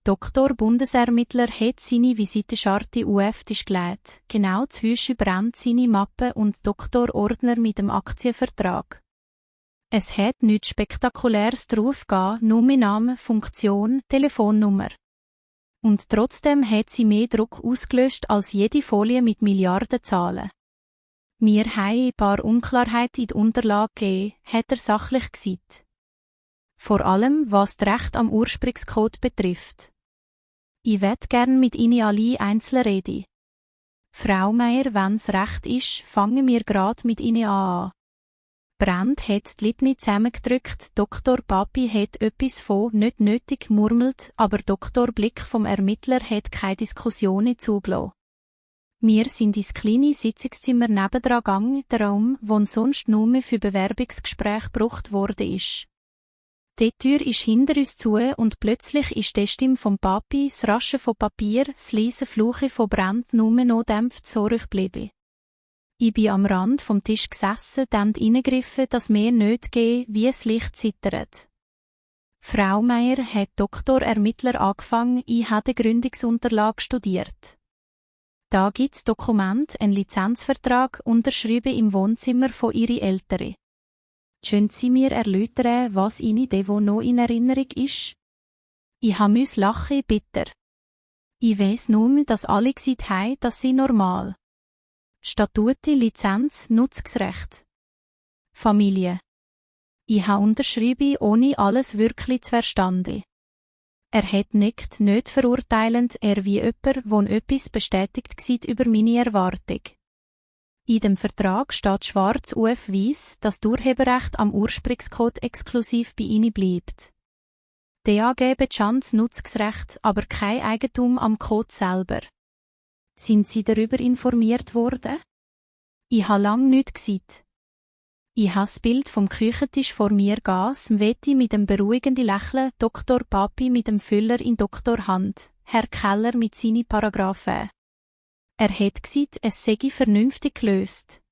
Doktor Bundesermittler hat seine Visitenscharte UF-Tisch gelegt, genau zwischen Brand seine Mappe und Doktor Ordner mit dem Aktienvertrag. Es hat nichts Spektakuläres drauf gegeben, nur mein Name, Funktion, Telefonnummer. Und trotzdem hat sie mehr Druck ausgelöst als jede Folie mit Milliardenzahlen. Wir haben ein paar Unklarheiten in die Unterlage gegeben, hat er sachlich gesagt. Vor allem, was das Recht am Ursprungscode betrifft. Ich möchte gern mit Ihnen alle einzeln reden. Frau Meier, wenn's recht ist, fangen wir grad mit Ihnen an. Brand hat die Lippen zusammengedrückt, Dr. Papi hat etwas von nicht nötig murmelt, aber Dr. Blick vom Ermittler hat keine Diskussionen zugelassen. Wir sind ins kleine Sitzungszimmer nebendran gegangen, der Raum, wo sonst nur für Bewerbungsgespräche gebraucht worden ist. Die Tür ist hinter uns zu und plötzlich ist die Stimme vom Papi, das Raschen von Papier, das leise Fluchen von Brand nur noch dämpft zurückgeblieben. Ich bin am Rand vom Tisch gesessen, dann reingegriffen, dass mir nicht geht, wie das Licht zittert. Frau Meier hat Doktor-Ermittler angefangen, ich habe die Gründungsunterlage studiert. Da gibt's Dokument, einen Lizenzvertrag, unterschrieben im Wohnzimmer von ihren Eltern. Können Sie mir erläutern, was Ihnen devo noch in Erinnerung ist? Ich ha müs lachen bitter. Ich weiss nur, dass alle gesagt haben, dass sie normal. Statute, Lizenz, Nutzungsrecht. Familie. Ich ha unterschrieben, ohne alles wirklich zu verstanden. Er hat nickt, nicht verurteilend, er wie jemand, wo etwas bestätigt gsit über meine Erwartung. In dem Vertrag steht schwarz auf weiss, dass das Urheberrecht am Ursprungscode exklusiv bei Ihnen bleibt. DAG beschanzt Nutzungsrecht, aber kein Eigentum am Code selber. Sind Sie darüber informiert worden? Ich ha lang nichts gesagt. Ich ha das Bild vom Küchentisch vor mir gas, Weti mit dem beruhigenden Lächeln, Dr. Papi mit dem Füller in Doktor Hand, Herr Keller mit seinen Paragraphen. Er hat gesagt, es sei vernünftig gelöst.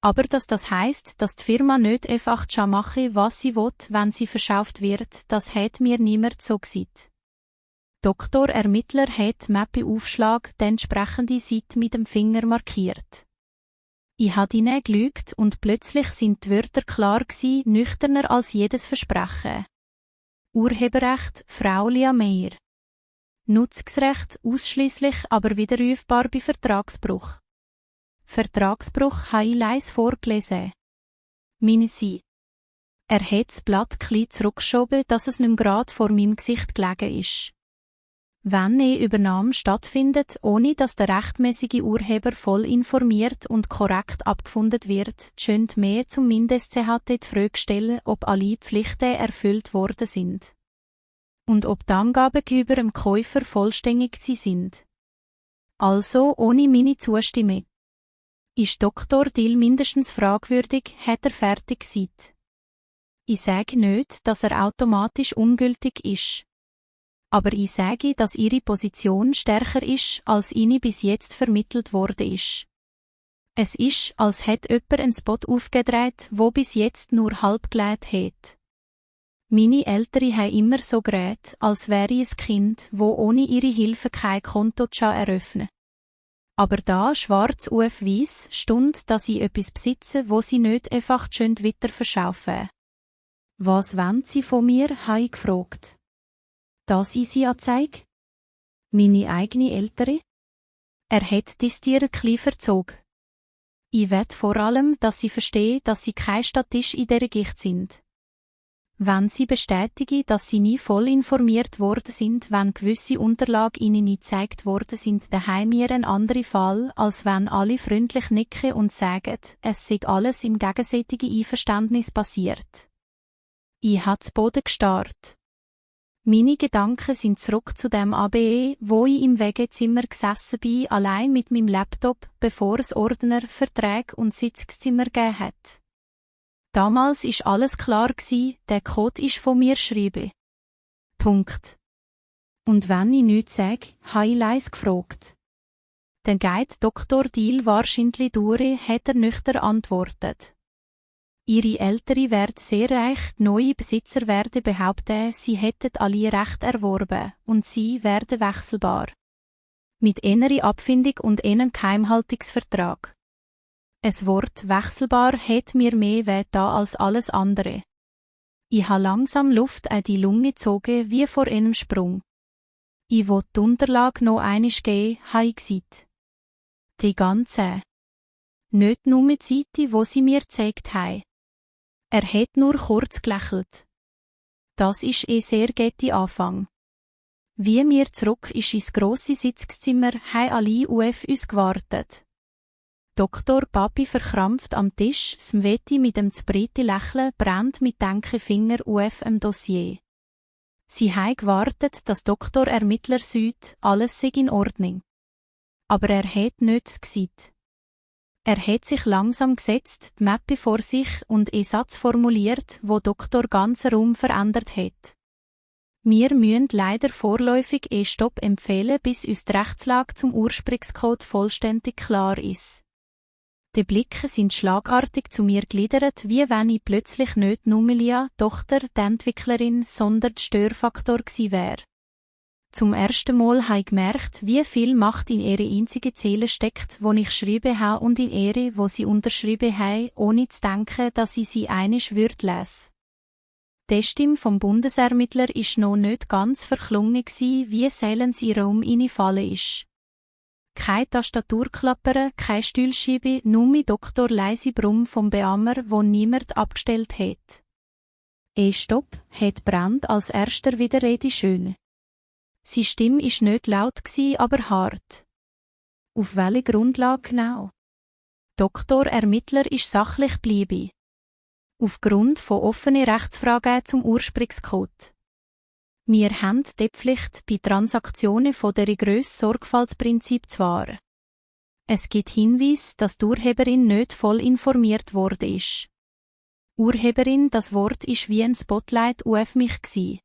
Aber dass das heisst, dass die Firma nicht einfach machen, was sie will, wenn sie verschauft wird, das hat mir niemand so gesagt. Doktor Ermittler hat Mappe Aufschlag die entsprechende Seite mit dem Finger markiert. Ich habe ihnen gelügt und plötzlich sind die Wörter klar gsi, nüchterner als jedes Versprechen. Urheberrecht, Frau Lia Meier. Nutzungsrecht ausschließlich, aber widerrufbar bei Vertragsbruch. Vertragsbruch habe ich leise vorgelesen. Meine Sie. Er hat das Blatt klein zurückgeschoben, dass es nicht mehr gerade vor meinem Gesicht gelegen ist. Wenn eine Übernahme stattfindet, ohne dass der rechtmäßige Urheber voll informiert und korrekt abgefunden wird, scheint mehr zumindest CHT die Frage stellen, ob alle Pflichten erfüllt worden sind. Und ob die Angaben gegenüber dem Käufer vollständig sind. Also ohne meine Zustimmung. Ist Dr. Dill mindestens fragwürdig, hat er fertig gesagt. Ich sage nicht, dass er automatisch ungültig ist. Aber ich sage, dass ihre Position stärker ist, als ihnen bis jetzt vermittelt worden ist. Es ist, als hätte jemand einen Spot aufgedreht, wo bis jetzt nur halb gelegt hat. Meine Eltern haben immer so geredet, als wäre ich ein Kind, wo ohne ihre Hilfe kein Konto eröffnen. Aber da schwarz auf weiss stund, dass ich etwas besitze, wo sie nicht einfach schön weiter verschaufen. Was wollen Sie von mir, habe ich gefragt. Dass ich sie anzeige? Meine eigene Eltern? Er hat dies Tier ein bisschen verzogen. Ich will vor allem, dass sie verstehen, dass sie kein Statist in dieser Gicht sind. Wenn sie bestätigen, dass sie nie voll informiert worden sind, wenn gewisse Unterlagen ihnen nicht gezeigt worden sind, daheim mir ein anderer Fall, als wenn alle freundlich nicken und sagen, es sei alles im gegenseitigen Einverständnis passiert. Ich habe zu Boden gestarrt. Meine Gedanken sind zurück zu dem ABE, wo ich im Wegezimmer gesessen bin, allein mit meinem Laptop, bevor es Ordner, Verträge und Sitzzimmer gegeben hat. Damals ist alles klar gsi, der Code ist von mir schreibe. Punkt. Und wenn ich nichts sage, habe ich leise gefragt. Der Guide Dr. Deal wahrscheinlich durch, hat er nüchtern antwortet. Ihre Eltern werden sehr reich, neue Besitzer werden behaupten, sie hätten alle Recht erworben, und sie werden wechselbar. Mit einer Abfindung und einem Geheimhaltungsvertrag. Es Wort wechselbar hat mir mehr weh da als alles andere. Ich habe langsam Luft an die Lunge gezogen wie vor einem Sprung. Ich will die Unterlage noch einmal geben, habe ich gesagt. Die ganze. Nicht nur die Seite, wo sie mir gezeigt haben. Er hat nur kurz gelächelt. Das ist sehr guter Anfang. Wie wir zurück ist ins grosse Sitzzimmer, haben alle auf uns gewartet. Dr. Papi verkrampft am Tisch, Smeti mit dem zu breiten Lächeln brennt mit Denkenfinger auf dem Dossier. Sie haben gewartet, dass Dr. Ermittler sagt, alles sei in Ordnung. Aber er hat nichts gesagt. Er hat sich langsam gesetzt, die Mappe vor sich und einen Satz formuliert, wo Doktor ganzen Raum verändert hat. Wir müssen leider vorläufig Stopp empfehlen, bis uns die Rechtslage zum Ursprungscode vollständig klar ist. Die Blicke sind schlagartig zu mir gegliedert, wie wenn ich plötzlich nicht nur Lia, Tochter, die Entwicklerin, sondern der Störfaktor gewesen wäre. Zum ersten Mal habe ich gemerkt, wie viel Macht in ihre einzige Ziele steckt, wo ich schreiben habe und in ihre, wo sie unterschrieben haben, ohne zu denken, dass ich sie einisch würde lesen. Die Stimme vom Bundesermittler ist noch nicht ganz verklungen gsi, wie Silence in Raum reingefallen ist. Keine Tastaturklappern, keine Stühlschiebe, nur mit Doktor leise Brumm vom Beammer, wo niemand abgestellt hat. Stopp, hat Brand als erster Widerrede schön. Seine Stimme ist nicht laut gsi, aber hart. Auf welche Grundlage genau? Doktor Ermittler ist sachlich bleibe. Aufgrund von offenen Rechtsfragen zum Ursprungscode. Wir haben die Pflicht, bei Transaktionen von der grössten Sorgfaltsprinzip zu wahren. Es gibt Hinweise, dass die Urheberin nicht voll informiert worden ist. Urheberin, das Wort ist wie ein Spotlight auf mich gsi.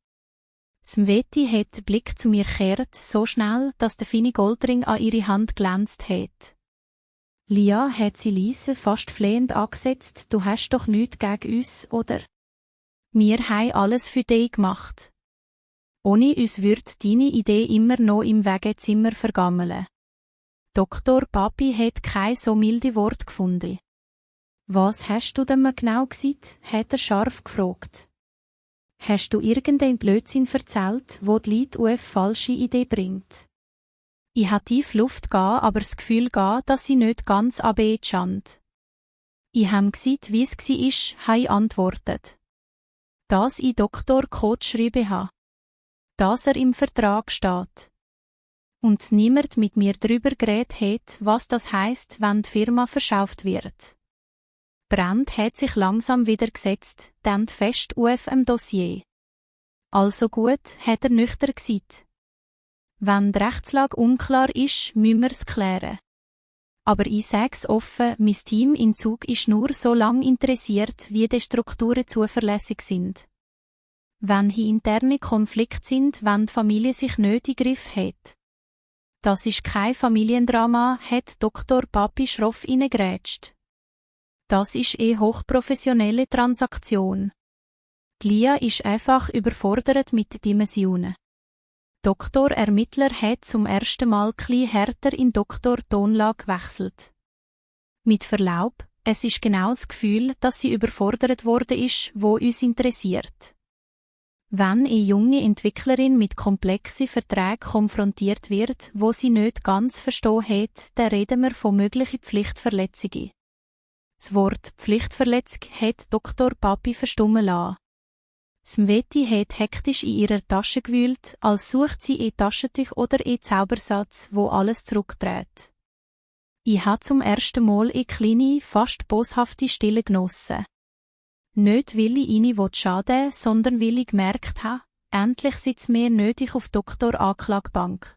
Smeti hat den Blick zu mir gekehrt, so schnell, dass der feine Goldring an ihre Hand glänzt hat. Lia hat sie leise, fast flehend angesetzt, du hast doch nichts gegen uns, oder? Wir haben alles für dich gemacht. Ohne uns würde deine Idee immer noch im Wegezimmer vergammeln. Dr. Papi hat kein so milde Wort gefunden. Was hast du denn genau gesagt? Hat er scharf gefragt. Hast du irgendein Blödsinn erzählt, wo die Leute auf falsche Idee bringt? Ich hatte tief Luft aber das Gefühl dass sie nicht ganz abgeht stand. Ich habe gesagt, wie es war, habe ich antwortet. Dass ich Doktor Code schreiben habe. Dass er im Vertrag steht. Und niemand mit mir darüber geredet hat, was das heisst, wenn die Firma verschauft wird. Brand hat sich langsam wieder gesetzt, dann fest auf dem Dossier. Also gut, hat er nüchtern gesagt. Wenn die Rechtslage unklar ist, müssen wir es klären. Aber ich sag's offen, mein Team in Zug ist nur so lang interessiert, wie die Strukturen zuverlässig sind. Wenn hier interne Konflikte sind, wenn die Familie sich nicht in den Griff hat. Das ist kein Familiendrama, hat Dr. Papi schroff reingrätscht. Das ist hochprofessionelle Transaktion. Die Lia ist einfach überfordert mit den Dimensionen. Doktor-Ermittler hat zum ersten Mal etwas härter in Doktor-Tonlage gewechselt. Mit Verlaub, es ist genau das Gefühl, dass sie überfordert worden ist, wo uns interessiert. Wenn eine junge Entwicklerin mit komplexen Verträgen konfrontiert wird, wo sie nicht ganz verstehen hat, dann reden wir von möglichen Pflichtverletzungen. Das Wort Pflichtverletzung hat Dr. Papi verstummen lassen. Smveti hat hektisch in ihrer Tasche gewühlt, als sucht sie ein Taschentuch oder ein Zaubersatz, wo alles zurückdreht. Ich habe zum ersten Mal eine kleine, fast boshafte Stille genossen. Nicht, weil ich ihnen schaden will, sondern weil ich gemerkt habe, endlich sitzt mir nötig auf Doktor-Anklagebank.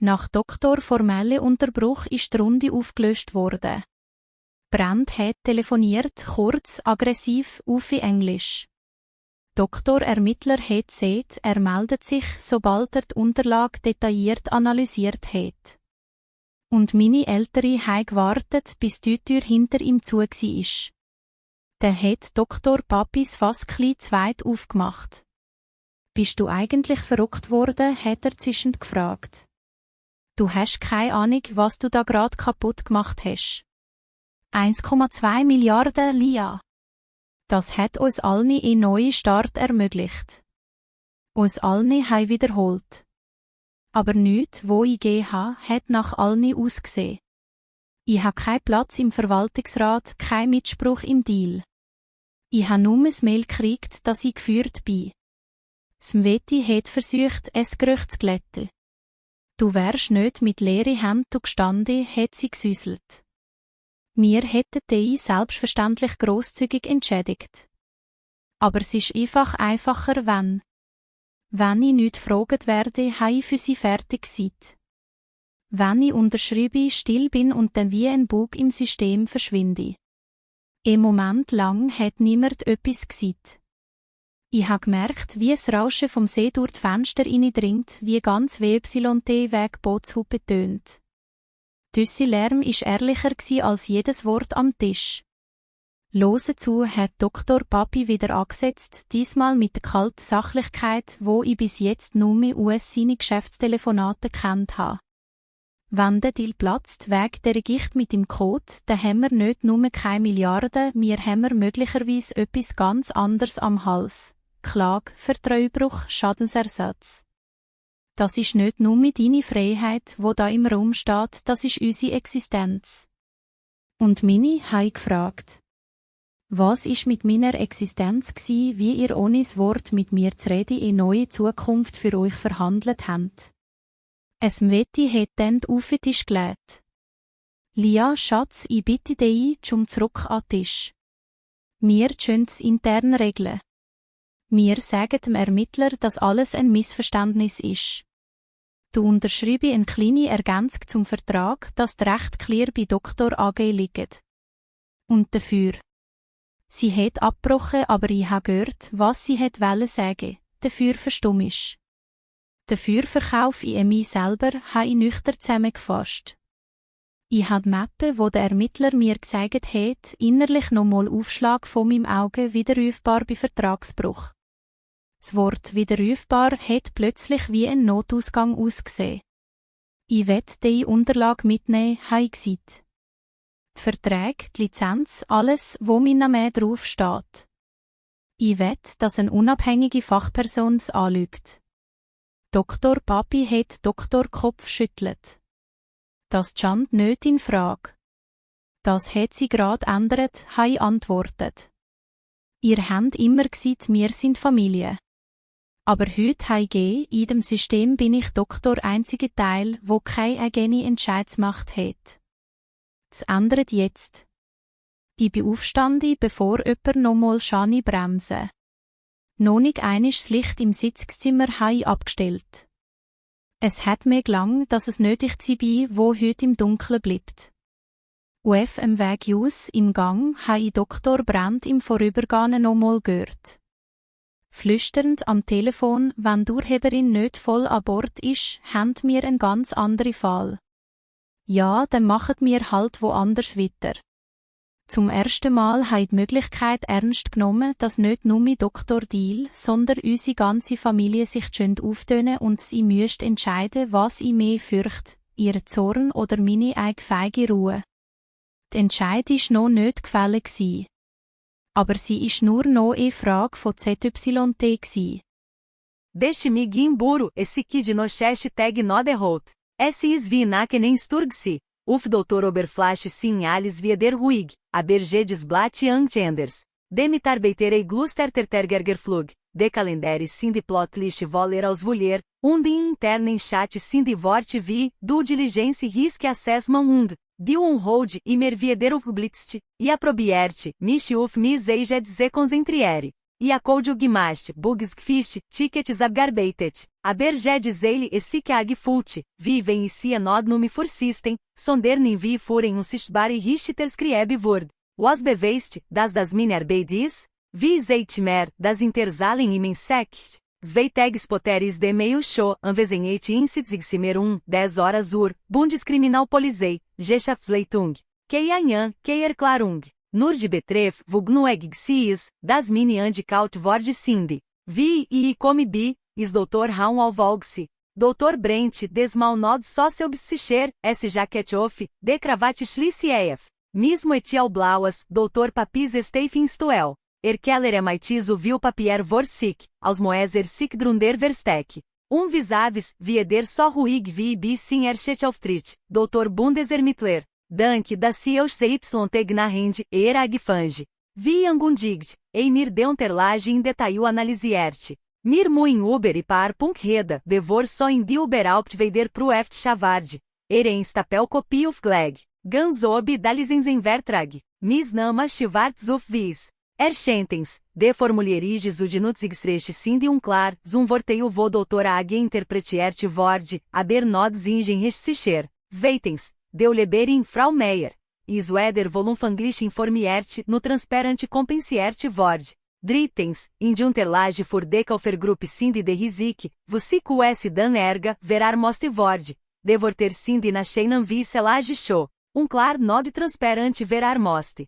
Nach Doktor-formellen Unterbruch ist die Runde aufgelöst worden. Brand hat telefoniert, kurz, aggressiv, auf Englisch. Doktor-Ermittler hat gesagt, er meldet sich, sobald er die Unterlage detailliert analysiert hat. Und meine Ältere haben gewartet, bis die Tür hinter ihm zu war. Dann hat Dr. Papis fast klein zweit aufgemacht. Bist du eigentlich verrückt worden, hat er zischend gefragt. Du hast keine Ahnung, was du da grad kaputt gemacht hast. 1,2 Milliarden Lia. Das hat uns allen einen neuen Start ermöglicht. Uns allen haben wiederholt. Aber nichts, wo ich gegeben habe, hat nach allen ausgesehen. Ich habe keinen Platz im Verwaltungsrat, keinen Mitspruch im Deal. Ich habe nur ein Mail gekriegt, dass ich geführt bin. Smveti hat versucht, es Gerücht zu glätten. Du wärst nicht mit leeren Händen gestanden, hat sie gesäuselt. Wir hätten dich selbstverständlich grosszügig entschädigt. Aber es ist einfacher, wenn ich nicht gefragt werde, habe ich für sie fertig gesagt. Wenn ich unterschreibe, still bin und dann wie ein Bug im System verschwinde. Im Moment lang hat niemand etwas gesagt. Ich habe gemerkt, wie es Rauschen vom See durch die Fenster hineindringt, wie ganz WYT Weg Bootshupe tönt. Düsse Lärm ist ehrlicher als jedes Wort am Tisch. Lose zu hat Dr. Papi wieder angesetzt, diesmal mit der kalten Sachlichkeit, wo ich bis jetzt nur mit seine Geschäftstelefonate kennt habe. Wenn der Deal platzt, wegen der Gicht mit dem Code, dann haben wir nicht nur keine Milliarden, wir haben möglicherweise etwas ganz anderes am Hals. Klage, Vertrauensbruch, Schadensersatz. Das ist nicht nur deine Freiheit, wo da im Raum steht, das ist unsere Existenz. Und meine habe ich gefragt. Was ist mit meiner Existenz gsi, wie ihr ohne das Wort mit mir zu reden eine neue Zukunft für euch verhandelt habt? Es Mweti hat dann auf den Tisch gelegt. Lia, Schatz, ich bitte dich, zum zurück an den Tisch. Wir schön's intern regeln. Wir sagen dem Ermittler, dass alles ein Missverständnis ist. Du unterschreibe eine kleine Ergänzung zum Vertrag, dass das Recht klar bei Dr. AG liegt. Und dafür. Sie hat abgebrochen, aber ich habe gehört, was sie hat wollen sagen. Dafür verstumm ist. Dafür Verkauf ich mich selber, habe ich nüchtern zusammengefasst. Ich habe die Mappe, wo der Ermittler mir gesagt hat, innerlich nochmal Aufschlag von meinem Auge widerrufbar bei Vertragsbruch. Das Wort widerrufbar hat plötzlich wie ein Notausgang ausgesehen. Ich will die Unterlage mitnehmen, habe ich gesagt. Die Verträge, die Lizenz, alles, wo mein Name drauf steht. Ich will, dass eine unabhängige Fachperson es anschaut. Dr. Papi hat Dr. Kopf schüttelt. Das stand nicht in Frage. Das hat sie gerade ändert, habe ich antwortet. Ihr habt immer gesagt, wir sind Familie. Aber heute habe in dem System bin ich Doktor einzige Teil, wo keine eigene Entscheidsmacht hat. Das ändert jetzt. Ich bin aufgestanden, bevor jemand nochmal Schani bremse. Noch nicht einisch das Licht im Sitzzimmer habe ich abgestellt. Es hat mir gelang, dass es nötig war, wo heute im Dunkeln bleibt. Auf dem Weg aus im Gang habe ich Dr. Brandt im Vorübergehen nochmal gehört. Flüsternd am Telefon, wenn die Urheberin nicht voll an Bord ist, haben wir einen ganz anderen Fall. Ja, dann machen wir halt woanders weiter. Zum ersten Mal habe ich die Möglichkeit ernst genommen, dass nicht nur mein Dr. Deal, sondern unsere ganze Familie sich auftönen und sie müsst entscheiden, was ich mehr fürchte, ihren Zorn oder meine eigene feige Ruhe. Die Entscheidung war noch nicht gefällt. Aber sie ist nur noch eine Frage von ZYT. Deixe-me emburo, esse kid no hashtag no derrot. Sis vi na que nem sturgsi. Uf Dr. Oberflash sim Alice Vieder Ruig, Abergedes Blatt Angtenders. Demitar Beiterei Gluster Tertergerger Flug, de Calendaris Cindy Plotlish Voller aus Vulher, die internen Chat Cindy Vort vi, du Diligence Risk Assessment die Hold immer Vieder Aufgeblitzt, e a Probiert, mich auf mis Eijeds Concentriere. E a Code Gmast, Bugs Fish, Tickets Abgarbeitet, Abergedes Eile e Sikag Fult, Vivem e Sia Nod Numi for System, Sondernin Vi Furen Sichtbare Richters Krieb Word, Was Beweist, das Minerbeidis, Vi Zeitmer, das Interzalen Imensekt, Zweitags Poteris de Meio Show, Anwesenheit Insitzigsimer 10 horas Bundeskriminalpolizei, Geschäftsleitung, Keianhan, Keierklarung. Nur de Betref, Vugnueg Gsiis, das Mini and Kaut Vord Cindy. Vi e come bi, is Dr. Raum Alvolgsi. Dr. Brent, Desmalnod Sociobsischer, S. Jaquetoff, de Cravate Schlissief. Mismo Etiel Blauas, Dr. Papis Stephen Stuel. Erkeller Emaitizo Vil Papier Vorsik, aos Moeser Sik Drunder Verstek. Visaves, Vieder só Ruig Vi Bi Sim Erschetoftritt, Dr. Bundesermittler. Dank da CYT na Rende, Eragfange. Vi Angundigt, Eimir Deonterlage in Detail Analysiert. Mir Muin Uber e Par Punkreda, Bevor só in die Uberhaupt Veider pro Eft Chavard. Eren Stapel Copy of Gleg. Ganzob da Lisenzenvertrag. Mis Nama Chivarts of Vis. Erschentens, de Formulierige Udnutzigstrecht Sind Klar, Vorteio vo Doutora Ag Interpretiert Vord, Aber Nods Ingen Sicher. Zweitens. Deu Leberin Frau Meyer. Isweder Volumfanglish Informiert no Transparent Compensiert Vord. Drittens, Indiunterlage for Decalfergrupp Sind de Risik, Vusic US Dan Erga, Verar Most Vord. Devorter Sind na Cheinan Visselage Show. Klar Nod Transparent Verar Most.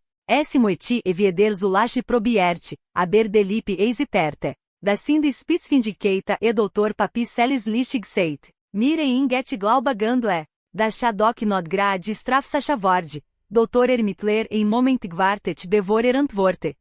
Moeti e Vieder Zulache Probiert, Aber Delip Eisiterte. Da Sind Spitzvindicata e Dr. Papi Celis Lichig Mire Inget Glauba Gandle. Da Shadok Nodgrad Strafsachavord. Dr. Ermitler em Moment Gvartet Bevorer Antworte.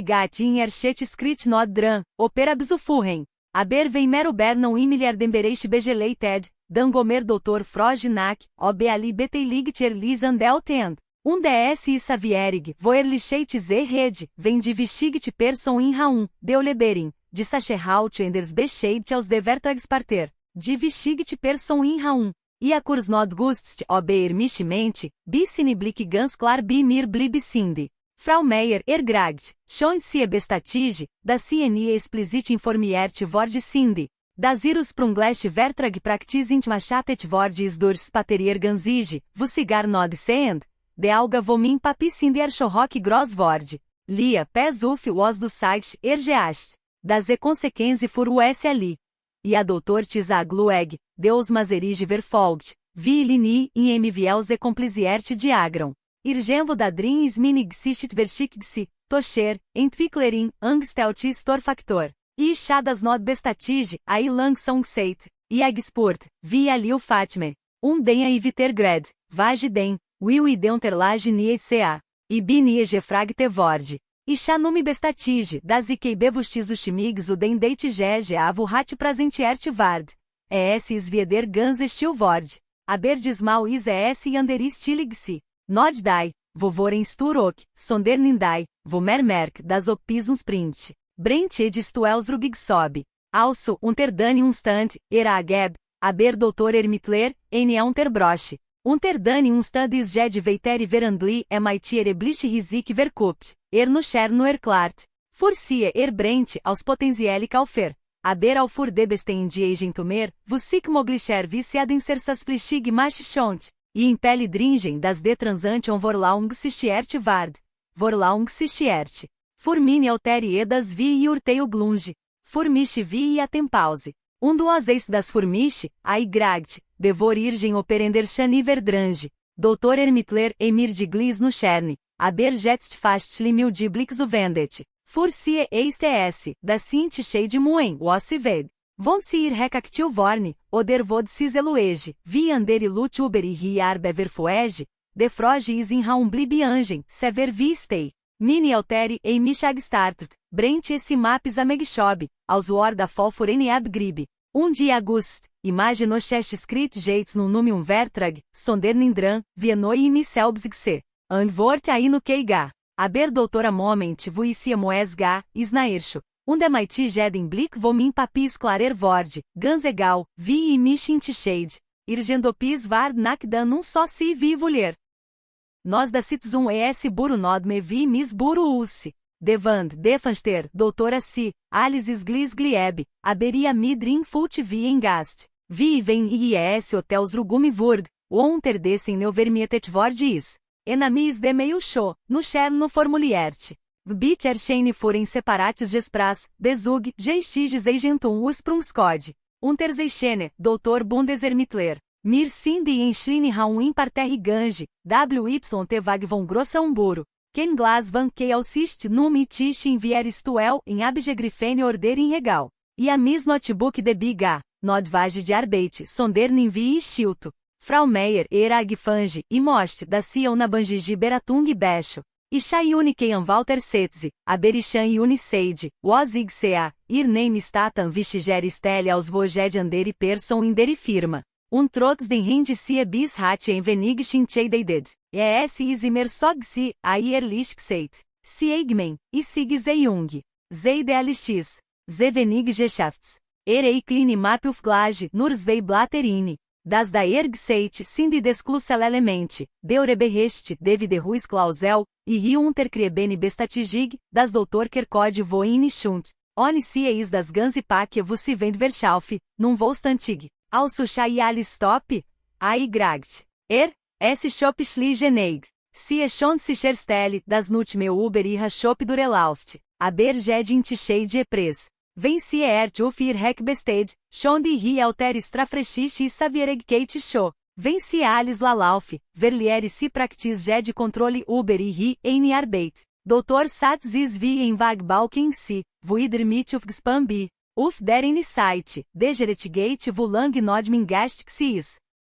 Gat in Erchet Skrit Nod Opera Bzufuren. Aber Weimer Bernão Imiliar Dembereich Begeleited, Dangomer Dr. Frognac, Ob Ali Beteiligter Lisandel Tend. DS e Savierig, Voerlicheit Z Red, vem de Vichigt Person in Raum, Deuleberin, de Sacherhaut Enders Bescheibt aus Devertragsparter, de Vichigt Person in Raum. E a Kursnod Gustst Ober Mischmente, Bissini Blick ganz klar Bimir Blibsindi. Frau Meyer Ergragt, Schon sie Bestatige, da CNI Explicit Informiert Vord Sindi. Das Irus Prunglesh Vertrag Practis Intmachatet Vord Isdurs Paterier Ganzige, Vussigar Nod Seend. De Alga Vomin Papi Sindi Erschorrock Gross Vord. Lia Pés Uf Was do Site Ergeast. Das Consequenze for USLI. E a Dr. Tisaglueg, Deus Mazerige Verfolgt, Vi Lini in MVL Compliziert Diagram. Irgenvo da Drin Sminig Sichit Verschicgsi, Toscher, Entwicklerin, Angstelt Storfactor. E Chadas Nod Bestatige, Ai Lang Song Seit, e Agspurt, Vi Alil Fatme. Denha e Vitergred, Vagden, Will e Deonterlage Niecea. E Binie Gefragte Vord. E Chanumi Bestatige, das IKB Vustizo Chimigs o Den Date Gege Avo Hat Prazentiert Vard. Svieder Gans Stilvord. Aberdismal Is e Anderis Tiligsi. Nod Dai, Vovoren Sturok, Sondernindai, Vomermerk das Opisuns Print. Brent Edistuelsrugig Sob. Also, Unterdani Stand, Erageb, Aber Dr. Ermitler, N. Unterbroche. Unterdani Stand is Jed Veiteri Verandli MIT Ereblich Risik Verkupt, no Cherno Erklart. Furcie Brent aus Potenzielle Kaufer. Aber Alfur de Bestein die Agentumer, Vusic Moglicher Viciadensersasplichig Mach Schont. e impele dringen das detransantion vorlaungssistiert vard. Vorlaungssistiert. Furmine alteri das vi e urteio glunge. Furmiche vi e atempause. Duas ex das furmiche, gragt, devor irgen operenderchan e verdrange. Doutor Ermitler Emir de Glis no Cherne. Aber jetst fast limil blix uvendet. Furcie eist da sint cheio de muen, ossived. Vont se ir recactil vorne, oder vod ciseluege, vi ander ilut uber e riar beverfuege, defroge is in raum blibiangen, sever vistei. Mini alteri e michag startut, brent esse mapis amegshob, aos war da folforene abgrib. Dia August, image no chest script jeits no numium vertrag, sonder nindran, vienoi e misselbzigse. Anvort aí no keiga. Aber doutora moment vuicia moesga, isnaerscho. Maiti jeden blick vomin papis clarer vord, ganzegal, vi e michintishade. Irgendopis vard nakdan só si vi vulher. Nós da sitzum buru nod me vi mis buru ussi. Devand, defanster, doutora si, alice sglis glieb, aberia midrin fult vi engast. Vi vem ies hotels rugumi vurd, onter desen neuvermietet vord is. Enamis de meio show, no cherno formuliert. Bitter Shane foren separatis gespras, besug, gestiges eigentum usprungskod. Unterzeichene, Dr. Bundesermittler. Mir sindi en Schline raum in parterre gange, WYT vag von grossa umburo. Ken glas van que alsist num itish in vieres tuel em abgegrifene order in regal. E a mis notebook de biga, nodvage de arbeit, sonder ninvi e shilto. Frau Meyer era agfange, e most, da Sion na banjiji beratung becho. Ishayuni Keian Walter Setze, Aberichan Uniseide, Wozig Sea, Irneim Statan Vichiger Stelle aos Voged Andere Person Inderi Firma. Trots den Hindicia bis Hat en Venig Chincheided, Isimer Sogsi, Aierlich Seit, Siegmen, Isig Zeyung, Zeide Alix, Zevenig Geschäfts, Erei Kline Mapuf Glage, Nursvei Blatterini. Das da Ergseit Sindi Descluselemente, Deureberrest, Devide Ruiz Clausel, e Rio Unterkriebene Bestatigig, das Dr. Kerkod Voine Schunt, Onicieis das Ganzipakia Vussivend Verschauf, num Volstantig, Alsucha e Alistop, Gragt, S. Shop Schligeneig, Sie schon Sicherstelle, das Nutme Uber e Shop Durelauft, Aberged Intscheid Pres. Vencie uf ir bested, schon die hi alter strafrechiche e savieregkeit show. Vencie alis lalauf, verliere si practis jed controle uber e hi ein arbeit. Dr. Satz is wie en Wagbalken si, vuider mituf gspambi. Uf der insight, degeretgate vulang nodmin gastic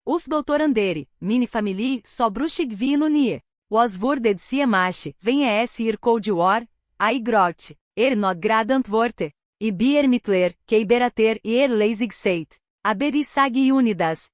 Uf Dr. Andere, mini family, só bruxig vi no nie. Was wurde sie mache, vem ir cold war, grot, not gradant worte. E Ermitler, Keiberater e Leisig Seit. Aberissag Unidas,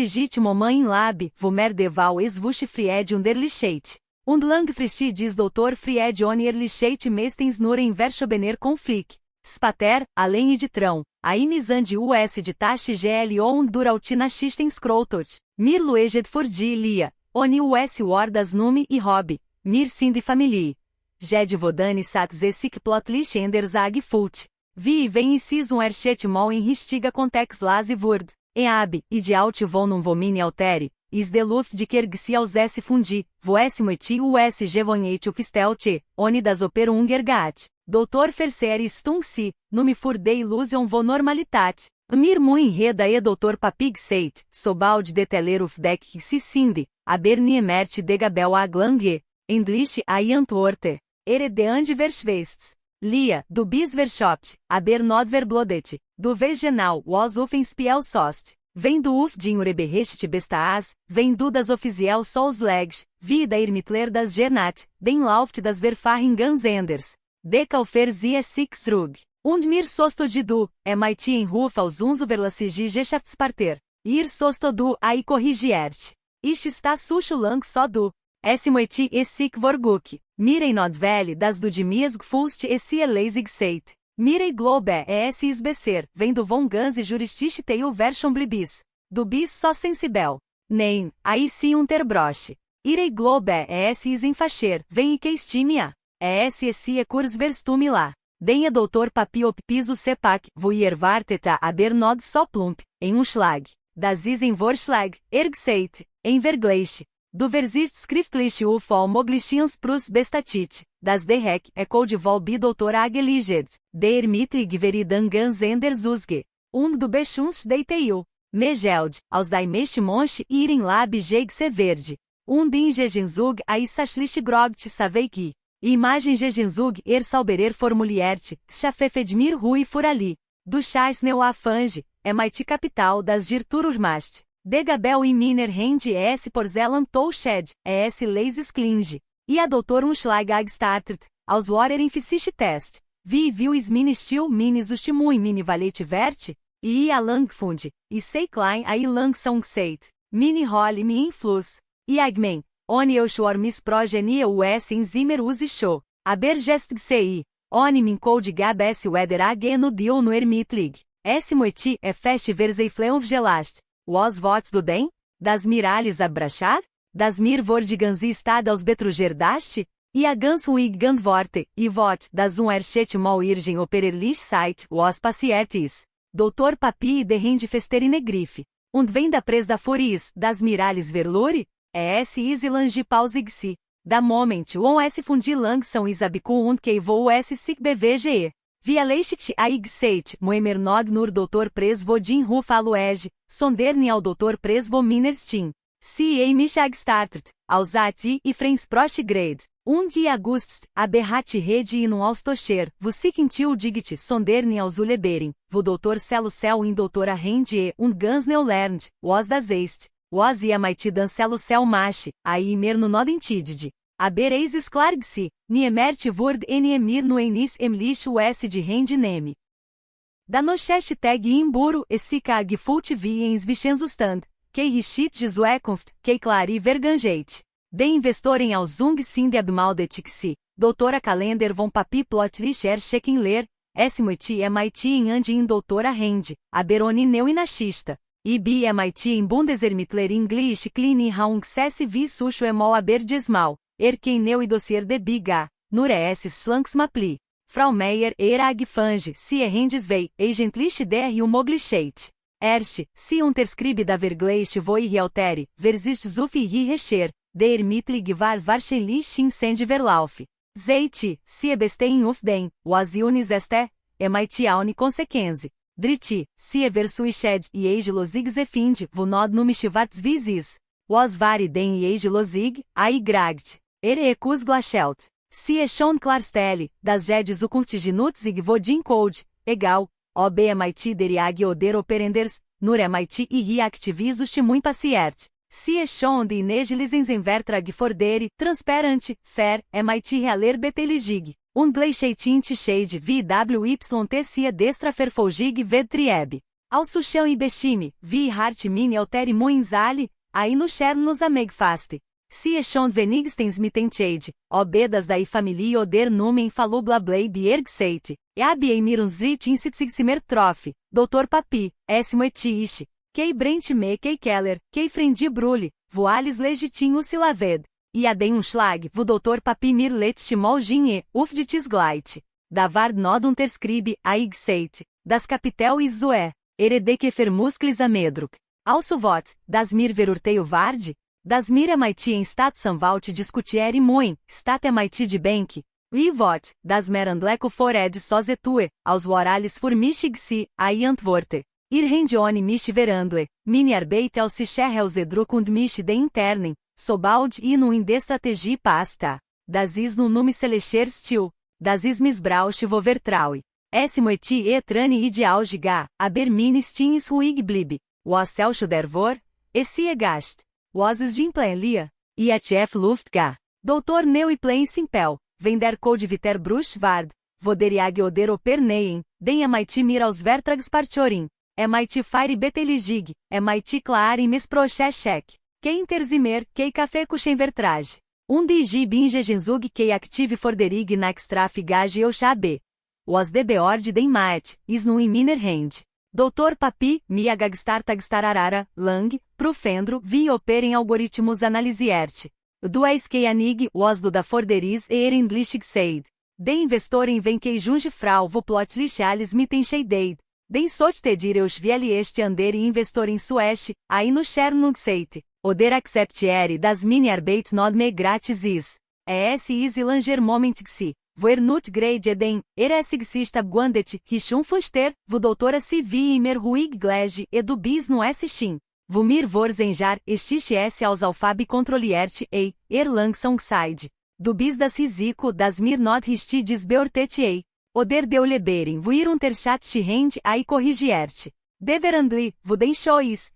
Gitmo mãe lab, Vumer deval esvuche fried underlicheit. Lang fristi diz Dr. Fried on erlicheit mestens nuren verschobener conflict. Spater, além e de trão, Aimisand US de taxe GLO duraltina xisten scrotot. Mir lueged fordi lia, oni US wardas nume e rob, mir sind familie. Jed vodani sat zesik plotlich enderzag fult. Vi vem incisum erchet mol em ristiga contex lase vurd, ab, e de alt vonum vomine alteri, is de luft de kergsi aos s fundi, voessimo eti us gevonete upistelte, oni das operunger gat, doutor fercere stunsi, numi furdei illusion vo normalitat, mir muin reda e doutor papig seit, sobald de teleruf dec si sindi, abernie merte de gabel a glange, endlich a iantorte, eredeande verschwests. Lia, do Bisvershopt, aber Nodverblodet, do Vegenal, was Uffenspiel Sost, vem do Ufdin Ureberrecht Bestaas, vem do das Offiziel Solslegs, vida Ermitler das Gernat, den Lauft das Verfahren Ganzenders, de Kaufer zie Sixrug, mir sosto de du, MIT em Ruf aos Unzuverlassigi Geschäftspartner, ir sosto du ai corrigiert. Ich está sucho lang só du. Esmoeti e Sik Vorguk. Mirei Nodveli das do Dimias Gfust e Sia Leisig Seit. Mirei Globe e Isbecer, vem do Von Gans e Juristisch Teil Version Blibis. Do Bis só sensibel. Nem, aí sim Unterbroche. Irei Globe e Isenfacher, vem e que estimia. E Sia Kurs Verstume lá. Denha Doutor Papiop Piso Sepak, Vuier Varteta Aber Nod só plump, em Schlag. Das Isenvorschlag, Ergseit. Ein Vergleich. Du versicht schriftlich auf Moglichens plus bestatit, das Derek code vol bi doutor ageliget, der mittig veridan ganz enders usge, du bechuns deiteu, megeld, aus dai meshmonch irin lab jeg se verde, din gegenzug aissachlich grogt saveiki, imagem gegenzug sauberer formuliert, schafefedmir rui furali, du chais neu afange, MIT capital das Girtururmast. De Gabel e Miner Hand ES Porzelan Touched, ES Leises Klinge. E a Dr. Unschlag Agstartet, aus Water in Physische Test. Wie Views Mini Stil Minis Ustimui Mini Valete Vert, e a Langfund, e sei Klein a Lang Song Seit, Mini Holly Mi Influx. E Agmen, Oni Eushor Miss Progenie US Enzimer Use Show. Aber Gest Sei, Oni Min Code Gab S Weather AG no Dio no Ermitlig. S Moeti Fest Verzeifleon Gelast. Was vots do den? Das Mirales abrachar? Das mir Vordiganzi Stad aus Betrugerdast? E a Gans Wig Gandvorte, e Vot, das Erchet Mal Irgen Opererlich Site, was Pacietis. Doutor Papi de Rende Festerine Grife. Und vem da pres da Foris, das Mirales Verlure? S Easy Lange Pausig-si. Da Moment, S Fundi Lang são Isabicu und Keivou S Sic BVGE. Via Leichit Aigseit, Moemer Nod nur Dr. Presvodin Rufaluege, Sonderni ao Dr. Presvo Minerstin. C.A. Michagstart, Ausati e Frens Prost Grade. Die August, Aberrat Rede e no Austocher, Vusikintil Digit Sonderni aos Uleberin, Vu Dr. Celo Cel in Doutora Rende Gans Neulernd, Was das Eist, Was e Amaiti Dan Celo Cel Mache, Aí Mer no Nodentidid. Aber Eises Clargsi, Niemert Wurd Emir no Enis Emlich US de Rende Neme. Da no hashtag Imburo Esika Agfult Viens Vicenzustand, Kei Richit Jesuekonft, Kei Clari Vergangeit. De Investoren aus Zung Sinde Abmaldetixi, Doutora Kalender von Papi Plotlich Checkingler, Smoiti MIT em Andi in Doutora Rende, Aberoni Neu Inachista. IB MIT em Bundesermittler English Clean Raung CSV Sucho Emol Abergesmal. Quem Neu e Dossier de Biga, Nure S. Schlanks Mapli. Frau Meyer Era Agfange, Sie Rendes Vei, Eigentliche der e Moglicheit. Erst, Sie unterscribe da Vergleiche Voi Realtere, Versicht Zufi Ri Recher, der Ermitlig war wahrscheinlich in Sendverlauf. Zeit, Sie bestein auf den, was Unis este, MIT Auni Consequenze. Dritti, Sie versuiched e Eige Losig Zefind, Vunod Numischwarz Visis. Was vari den e Eige Losig, Gragt. Ecus Glachelt. Sie schon Klarstelle, das Jedes o Contiginutzig Vodin Code, egal, ob MIT deriag oder operenders, nur MIT e reactiviso Stimun Paciert. Sie schon die Negelisensvertrag fordere, transparent, fair, MIT realer betelig. Gleichheitint Shade VWYT Sie destra Verfolgig Vedtrieb. Alsuchão e Bechime, Vi Hart Mini Alteri Muinzali, aí no Chernos Amegfast. Sie schon wenigstens mitenchade, obedas da Familie oder Numen falou blablei Biergseit, Abi Emirunzit Insitsimer Trof, Dr. Papi, Smoetiish, Kei Brent Me Kei Keller, Kei Frendi Brulli, Voales Legitim Usilaved, e Adem Schlag, Vu Dr. Papi Mirlet Schmolginhe, Ufditis Gleit, Davard Nod Unterscribe, Aigseit, das Capitel Isue, Eredeke Fermusclis Amedruk, Alsuvot, das Mir Verurteio Vard, das Mir MIT em Statsanwalt discutiere Moin, Stat MIT de Bank, Ivot, das Merandleco Fored Sozetue, aos Warales Furmichigsi, ai Antworte, Irrendione Mich Verandue, Mini Arbeit aus Sicherhelsdruck und Mich de Internen, Sobald e no Indestrategie Pasta, das is no Nume Selecher Stil, das is Misbrauch Vovertraui, Smoeti e Trani Idealgiga, Aber Mini Stins Ruig Blib, Was Selcho Dervor, Essie Gast. Woses de Implenlia, IHF Luftga, Doutor Neu e Plain Simpel, Vender Code Viter Bruch Vard, Voderiag Oder Operneien, Den MIT Mir aus Vertrags Partiorin, MIT Fire Beteligig, MIT Clarin Mesprochechek, Kei Interzimer, Kei Café Kuchenvertrage, DG Bingegenzug Kei Active Forderig Naxtraf Gage Euchabe. Was de Beord Den Maet, Isnu in Miner Hand. Dr. Papi, Mia Gagstartagstararara, Lang, Profendro, Vi Operen Algoritmos Analysiert. Du Kei Anig, Was da Forderis e Erendlichig Seid. De Investoren Venkei Junge Frau Vo Plotlich Alles Den Sot Tedir Eus Vielieste Ander e Investoren Sueste, aí no Chernung Seit. Oder acceptiere das mini arbeit nod me gratis is. Es is langer moment gsi. Voer nut grade eden, exista guandet, richum fuster, vo doutora civi imer ruig glege, edu bis no shin. Vumir vorzenjar, xx aos alfabe controliert, erlangsong side. Do bis das risico, das mir not ristides beortet Oder deuleberen, vuir unterchat rend ai corrigiert. Deverandui, vuden chois,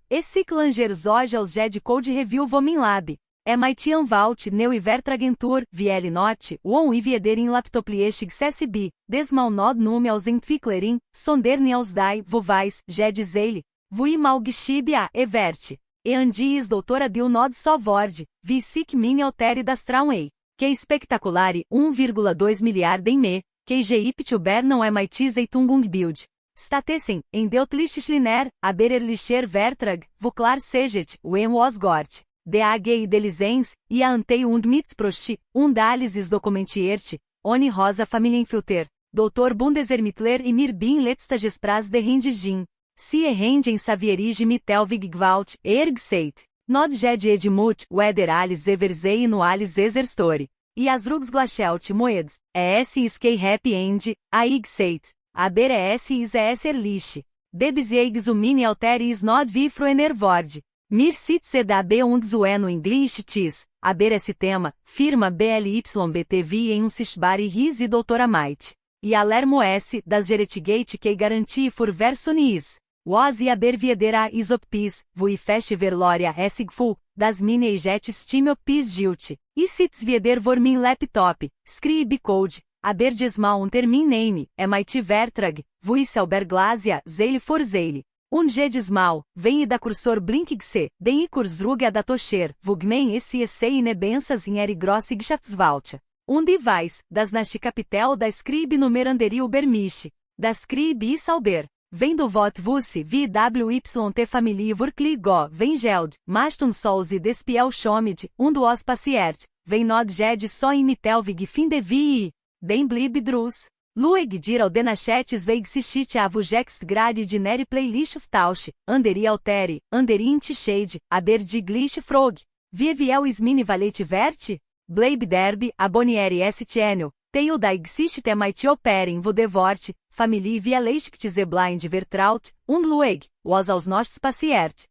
langer zoge aos jed code review vominlab. MIT Anvalt, neu Ivertragentur, VL Not, Won e Vieder in Laptopliestig CSB, Desmal Nod Nume aos Entwicklerin, Sondern aos Dai, Vovais, Jed Zeile, Vui Malgishibia, Evert. Eandis doutora Dil Nod Sovord, Visic Mini Altere das Traunway. Que espetaculare, 1,2 miliarden me, que Geipt Ubernam MIT Zeitungung Build. Statesen, em Deutlichschliner, Abererlicher Vertrag, Vuklar Seget, Wem Osgort. DAG Delisens, e a Antei und Mitzprochi, Alices Documentiert, Oni Rosa Familienfilter, Dr. Bundesermittler e Mirbin letztes Pras de Rendigin. Sie Renden Savierige Mitelvig Gwalt, Ergseit. Nod Jed Edmut, Weder Alice Eversei no Alice Exerstory. E as Rugs Glachelt Moeds, Skei Happy End, Aigseit. Aber is Erlich. Debseigs Umini Alteris Nod Vifro Enervord. Mir sitze da B1 no English tis, aber esse tema, firma BLYBTV em Sisbari Ris e Doutora Might. E Alermo S, das Geretigate que garantie for versionis. Was e aber viedera isopis, vui fest verloria essigfu, das mine ejet stimopis gilt. E sits vieder vor min laptop, scribe code, aber desmal termin name, MIT Vertrag, vui selber glasia, zeile for zeile. Jedesmal, vem e da cursor blinkgse, den e kursrug a da toscher, vugmen esse e nebensas in grossig Schatzwaltia. Device, das nasci capitel da scribe no meranderi ubermiche, da scribe e salber. Vem do vot vusse VWYT familie vurkligo, vem geld, mastum sols e despiel schomid, do os paciert, vem nod jed só imitelvig fin de vi, den blib drus. Lueg dir ao denachetes veig sichit a vujex grade de neri playlist of tausch, anderi altere, anderi inti shade, aber de glish frog. Vieviel ismini valete verte? Bleib derby, abonieri estienio, teil da exist temait operen vo devort, familie via leichtes e blind vertraut, lueg, was aos nossos paciert.